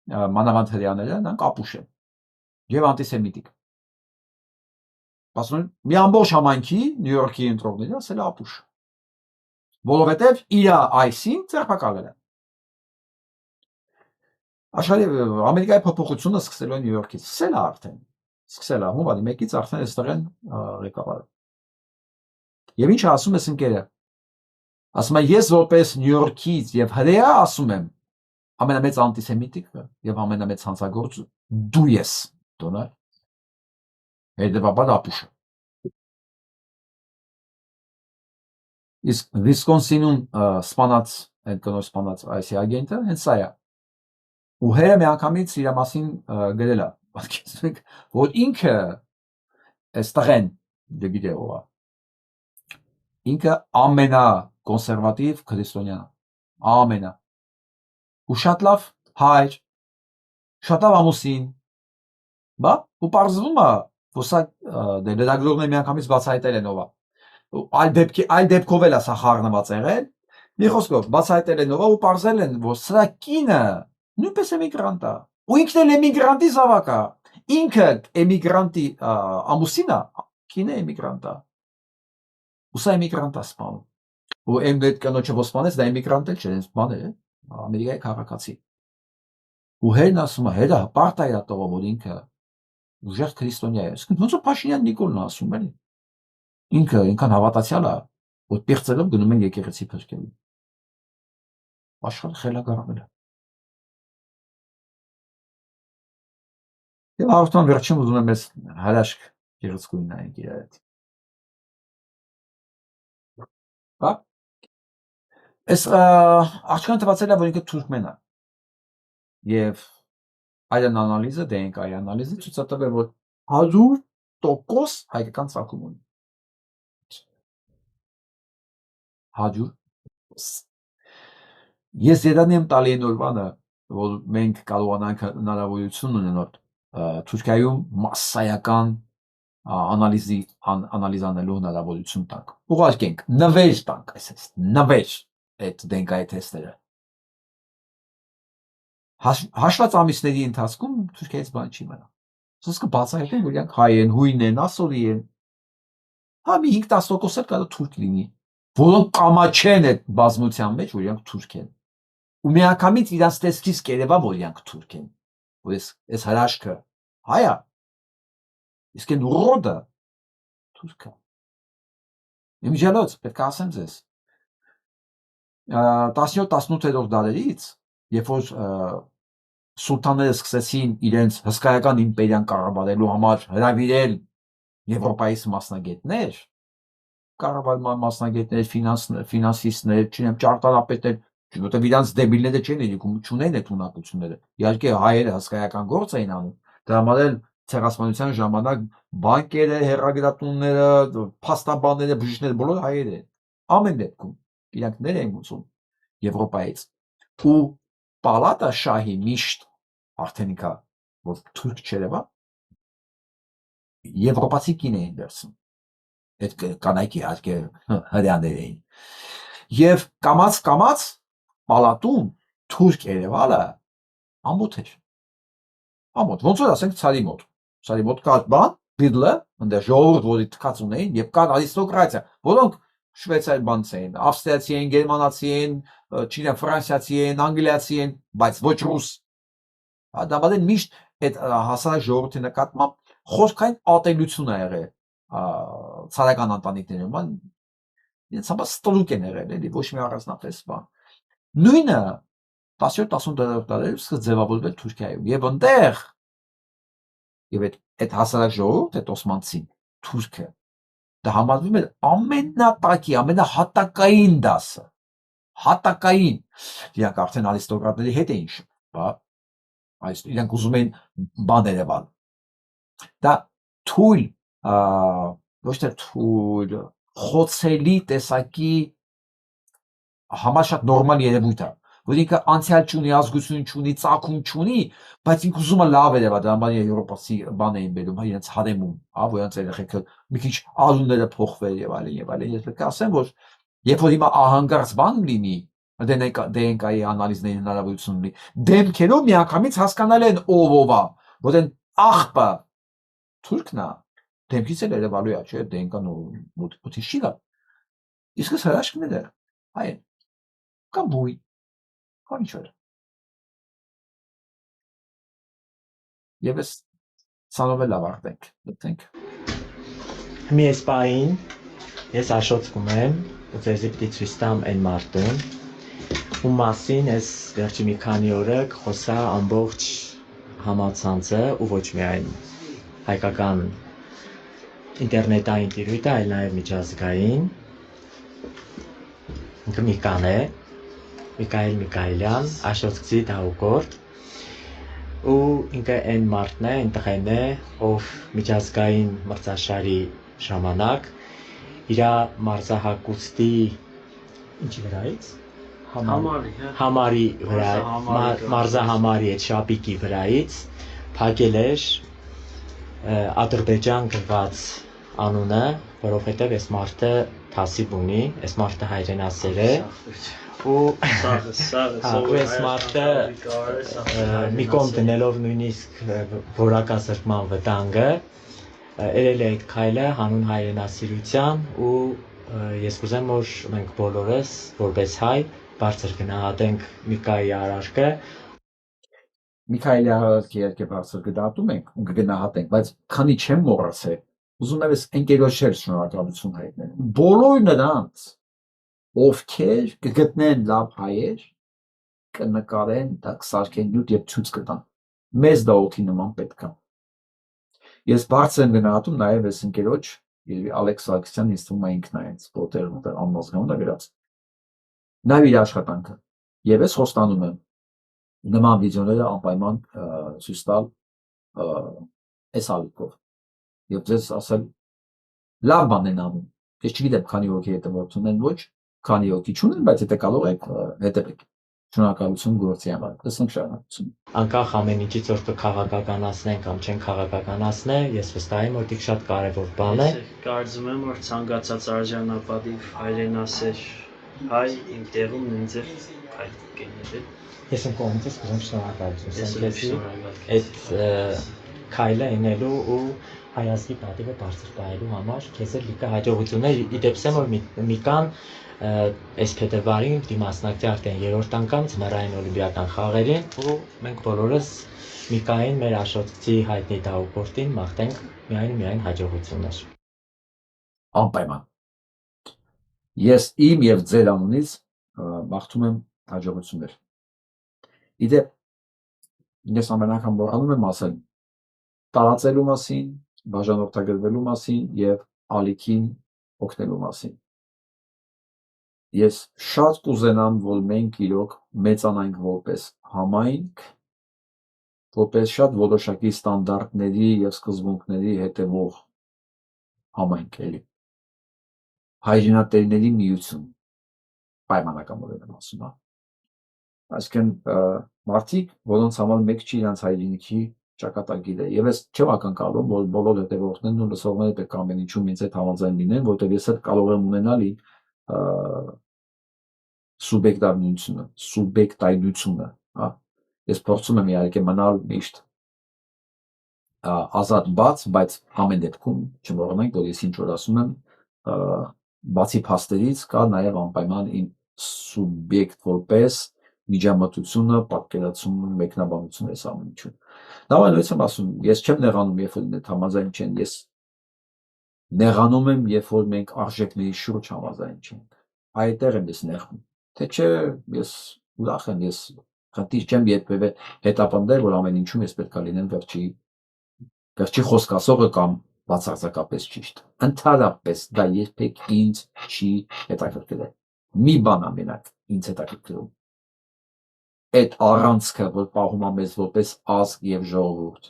մանավանդ հրեաները, նրանք ապուշ են եւ անտիսեմիտիկ։ Ասում են, մի ամբողջ համայնքի Նյու Յորքի ընտրողները ասել է ապուշ։ Որովհետեւ իր այսին ձերբակալել է։ Աշխարհի Ամերիկայի փոփոխությունը սկսել է Նյու Յորքից, սկսել է արդեն։ Սկսել է, հունվարի 1-ից արդեն այստեղ են ղեկավարը։ Եվ ինչ ասում ես ընկերը։ Ասում եմ ես որպես Նյու Յորքից եւ հրեա ասում եմ ամենամեծ անտիսեմիտիկը եւ ամենամեծ հանցագործը դու ես դոնալ հետեւաբար ապուշը իսկ Վիսկոնսինում սպանած այդ կնոջ սպանած այս agent-ը հենց սա է ու հերը միանգամից իր մասին գրել է պատկերացրեք որ ինքը այստեղեն դեպիդեոա ինքը ամենա կոնսերվատիվ քրիստոնյան ամենա ու շատ լավ հայր շատ լավ ամուսին բա ու պարզվում է որ սա դե լրագրողները միանգամից բացահայտել են ով է այլ դեպքով էլ է սա խառնված եղել մի խոսքով բացահայտել են ով է ու պարզել են որ սրա կինը նույնպես էմիգրանտ է ու ինքն էլ էմիգրանտի զավակ է ինքը էմիգրանտի ամուսինը կինը էմիգրանտ է ու սա էմիգրանտ է սպանում։ Ու այն այդ կնոջը որ սպանեց, դա էմիգրանտ էլ չէ, այնպես բան է, Ամերիկայի քաղաքացի։ Ու հերն ասում է, հերա պարտայա տողը, որ ինքը ուժեղ քրիստոնյա է։ Ոնց որ Փաշինյան Նիկոլն ասում էլի։ Ինքը ինքան հավատացյալ է, որ պիղծելով գնում են եկեղեցի փրկելու։ Աշխարհը խելագարվել է։ Եվ արդեն վերջում ուզում եմ ես հրաշք գեղեցկույն նայենք իր հետ։ Հա։ Այս աղջկան տվածել է, որ ինքը թուրքմեն է։ Եվ այլն անալիզը, DNK-ի անալիզը ցույց է տվել, որ 100% հայկական ծագում ունի։ 100%։ Ես երանի եմ տալի այն օրվանը, որ մենք կարողանանք հնարավորություն ունենալ Թուրքիայում մասսայական անալիզ անելու հնարավորություն տանք։ Ուղարկենք, նվեր տանք, այսպես, նվեր այդ DNK-ի թեստերը։ Հաշված ամիսների ընթացքում Թուրքիայից բան չի մնա։ Սոս կբացահայտեն, որ իրանք հայ են, հույն են, ասորի են։ Հա մի 5-10% էլ կարող թուրք լինի, որոնք կամաչեն այդ բազմության մեջ, որ իրանք թուրք են։ Ու միանգամից իրանց տեսքից կերևա, որ իրանք թուրք են։ Որ այս հրաշքը հայ է։ Իսկ այն ռոդը թուրք է։ Իմիջիալոց պետք է ասեմ ձեզ 17-18-րդ դարերից, երբ որ սուլտանները սկսեցին իրենց հսկայական իմպերիան կառավարելու համար հրավիրել Եվրոպայից մասնագետներ, կառավարման մասնագետներ, ֆինանսիստներ, չնայած ճարտարապետներ, որտեղ իրանց դեբիլները չեն իրիկում, չունեն այդ ունակությունները։ Իհարկե հայերը հսկայական գործ էին անում, դրա համար էլ ցեղասպանության ժամանակ բանկերը, հեռագրատունները, փաստաբանները, բժիշկները բոլոր հայեր են։ Ամեն դեպքում իրանք ներ են ուզում Եվրոպայից։ Ու պալատա շահի միշտ արդեն ինքա որ թուրք չերևա եվրոպացի կին էին դերսում այդ կանայք իհարկե հрьяաներ էին եւ կամած պալատում թուրք երևալը ամոթ էր ամոթ ոնց որ ասենք ցարի մոտ կար բան բիդլը այնտեղ ժողովուրդ որի թքած ունեին եւ կար արիստոկրատիա որոնք շվեյցարի բանց էին ավստրիացի են գերմանացի են չինա ֆրանսիացի են անգլիացի են բայց ոչ ռուս Դամադեն միշտ այդ հասարակ ժողովրդի նկատմամբ խոսքային ատելություն է եղել ցարական ընտանիքներում, իրենց համար ստրուկ են եղել, էլի ոչ մի առանձնապես բան։ Նույնը 17-18-րդ դարերում սկսեց ձևավորվել Թուրքիայում եւ այնտեղ եւ այդ հասարակ ժողովուրդը, այդ օսմանցին, թուրքը դա համարվում էր ամենատակի, ամենահատակային դասը, հատակային։ Իրանք արդեն արիստոկրատների հետ էին շփվում, այս իրանք ուզում էին բան երևալ։ Դա թույլ, ոչ թե թույլ, խոցելի տեսակի համար շատ նորմալ երևույթ է, որ ինքը անցյալ չունի, ազգություն չունի, ծագում չունի, բայց ինքը ուզում է լավ երևա, դրա համար եվրոպացի բան էին բերում, իրենց հարեմում, որոնց երեխեքը մի քիչ արունները փոխվել եւ այլն եւ այլն։ Ես պետք է ասեմ, որ երբ որ հիմա ահանգարց բան լինի, DNK-ի անալիզների հնարավորություն ունի, դեմքերով միանգամից հասկանալ են ով է, որ այն աղբը թուրքն է, դեմքից էլ երևալու է, չէ, DNK-ն մոդի չի գա։ Իսկ այս հրաշքները հայ են, կամ բույ, կամ ինչ-որ։ Եվ այս ցանով էլ ավարտենք, լսենք։ Մի էսպային ես աշոցքում եմ, ու ձեզի պիտի ցույց տամ այն մարդուն, ու մասին ես վերջի մի քանի օրը խոսա ամբողջ համացանցը ու ոչ միայն հայկական ինտերնետային տիրույթը, այլ նաև միջազգային։ Ինքը Միկան է, Միքայել Միքայելյան, աշոցկցի դահուկորդ, ու ինքը այն մարդն է, այն տղեն է, ով միջազգային մրցաշարի ժամանակ իր մարզահակուստի ինչի վրայից համարի վրա մարզահամարի այդ շապիկի վրայից փակել էր Ադրբեջան գրված անունը, որովհետև այս մարդը թասիբ ունի, այս մարդը հայրենասեր է ու այս մարդը մի կողմ դնելով նույնիսկ որակազրկման վտանգը երել է այդ քայլը հանուն հայրենասիրության ու ես կուզեմ որ մենք բոլորս որպես հայ բարձր գնահատենք Միկայի արարքը Միքայելի արարքը իհարկե բարձր գնահատում ենք ու կգնահատենք, բայց քանի չեմ մոռացել, ուզում եմ ես ընկերոջեր շնորհակալություն հայտնել։ Բոլոր նրանց, ովքեր կգտնեն լավ հայեր, կնկարեն, դա կսարքեն յուտ եւ ցույց կտան։ Մեզ դա օդի նման պետք է։ Ես բարձր եմ գնահատում նաեւ այս ընկերոջ, Ալեքս Սարգսյան ինձ թվում է ինքն է այնց, որտեղ անմազգանուն է գրած։ Նաեւ իր աշխատանքը։ Եվ ես խոստանում եմ նման վիդեոները անպայման ցույց տալ այս ալիքով եւ ձեզ ասել լավ բան են անում ես չգիտեմ քանի հոգի հետևորդ ունեն ոչ քանի հոգի չունեն բայց եթե կարող եք հետևեք շնորհակալություն գործի համար տեսնենք շարունակություն անկախ ամեն ինչից որ կքաղաքականացնեն կամ չեն քաղաքականացնե ես վստահ եմ որ դիք շատ կարեւոր բան է կարծում եմ որ ցանկացած արժանապատիվ հայրենասեր հայ իմ տեղում նույնձև հայ կգնի Ես եմ կողմից կուզեմ շնորհակալություն ասել այդ քայլը ինելու ու հայազգի պատիվը բարձր տալու համար քեզ էլ լիքը հաջողություններ իդեպսեմ որ Միկան այս փետրվարին դիմասնակցի արդեն 3-րդ անգամ ծմերային օլիմպիական խաղերին ու մենք բոլորս Միկային մեր աշոտցի հայտնի դահուկորդին մաղթենք միայն հաջողություններ անպայման ես իմ եւ ձեր անունից մաղթում եմ հաջողություններ Իդեպ, ես ամեն անգամ մոռանում եմ ասել տարածելու մասին, բաժանորդագրվելու մասին եւ ալիքին օգնելու մասին։ Ես շատ կուզենամ, որ մենք իրոք մեծանանք որպես համայնք, որպես շատ որոշակի ստանդարտների եւ սկզբունքների հետևող համայնք էլի։ Հայրենատերների միություն պայմանականորեն եմ ասում, Այսինքն մարդիկ, որոնց համար մեկ չի իրանց հայրենիքի ճակատագիրը եւ ես չեմ ակնկալում, որ բոլոր հետևորդներն ու լսողները պետք է ամեն ինչում ինձ հետ համաձայն լինեն, որտեղ ես էլ կարող եմ ունենալ սուբյեկտայնությունը, հա։ Ես փորձում եմ իհարկե մնալ միշտ ազատ բաց, բայց ամեն դեպքում չմոռանանք, որ ես ինչ որ ասում եմ, բացի փաստերից կա նաեւ անպայման իմ սուբյեկտ որպես միջամտությունը, պատկերացումը, մեկնաբանությունը այս ամեն ինչում։ Նույնիսկ եմ ասում, ես չեմ նեղանում, երբ որ ինձ համաձայն չեն, ես նեղանում եմ, երբ որ մենք արժեքների շուրջ համաձայն չենք։ Այդտեղ եմ ես նեղվում։ Թե չէ, ես ուրախ եմ, ես խնդիր չեմ երբևէ հետապնդել, որ ամեն ինչում ես պետք է լինեմ վերջի խոսք ասողը կամ բացարձակապես ճիշտ։ Ընդհանրապես դա երբեք ինձ չի հետաքրքրել։ Մի բան ամենակ ինձ հետաքրքրում այդ առանցքը, որ պահում է մեզ որպես ազգ եւ ժողովուրդ։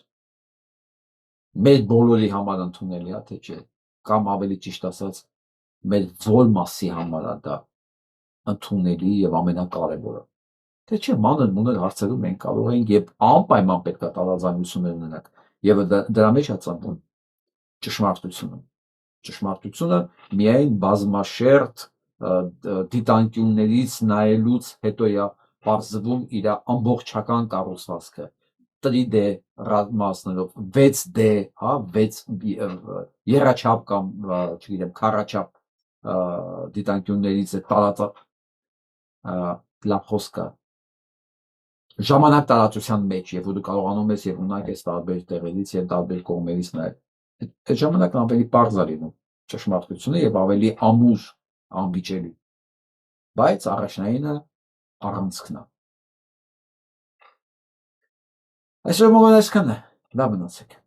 Մեր բոլորի համար ընդունելի է, թե չէ, կամ ավելի ճիշտ ասած, մեր որ մասի համար է դա ընդունելի եւ ամենակարևորը։ Թե չէ, մանր հարցերում մենք կարող ենք եւ անպայման պետք է տարաձայնություններ ունենանք եւ դրա մեջ է ծնվում ճշմարտությունը։ Ճշմարտությունը միայն բազմաշերտ դիտանկյուններից նայելուց հետո է բարձվում իր ամբողջական կառուցվածքը 3D ռազմասներով 6D, հա, 6 երաչափ կամ չգիտեմ, քառաչափ դիտանկյուններից է տարածած լավ խոսքը ժամանակ տարածության մեջ եւ դու կարողանում ես եւ ունակ ես տարբեր տեղերից եւ տարբեր կողմերից նայել այդ ժամանակն ավելի པարզ է լինում ճշմարտությունը եւ ավելի ամուր անվիճելի բայց առաջնայինը առանցքն է Այսօր մոմեն այսքան է լավ մնացեք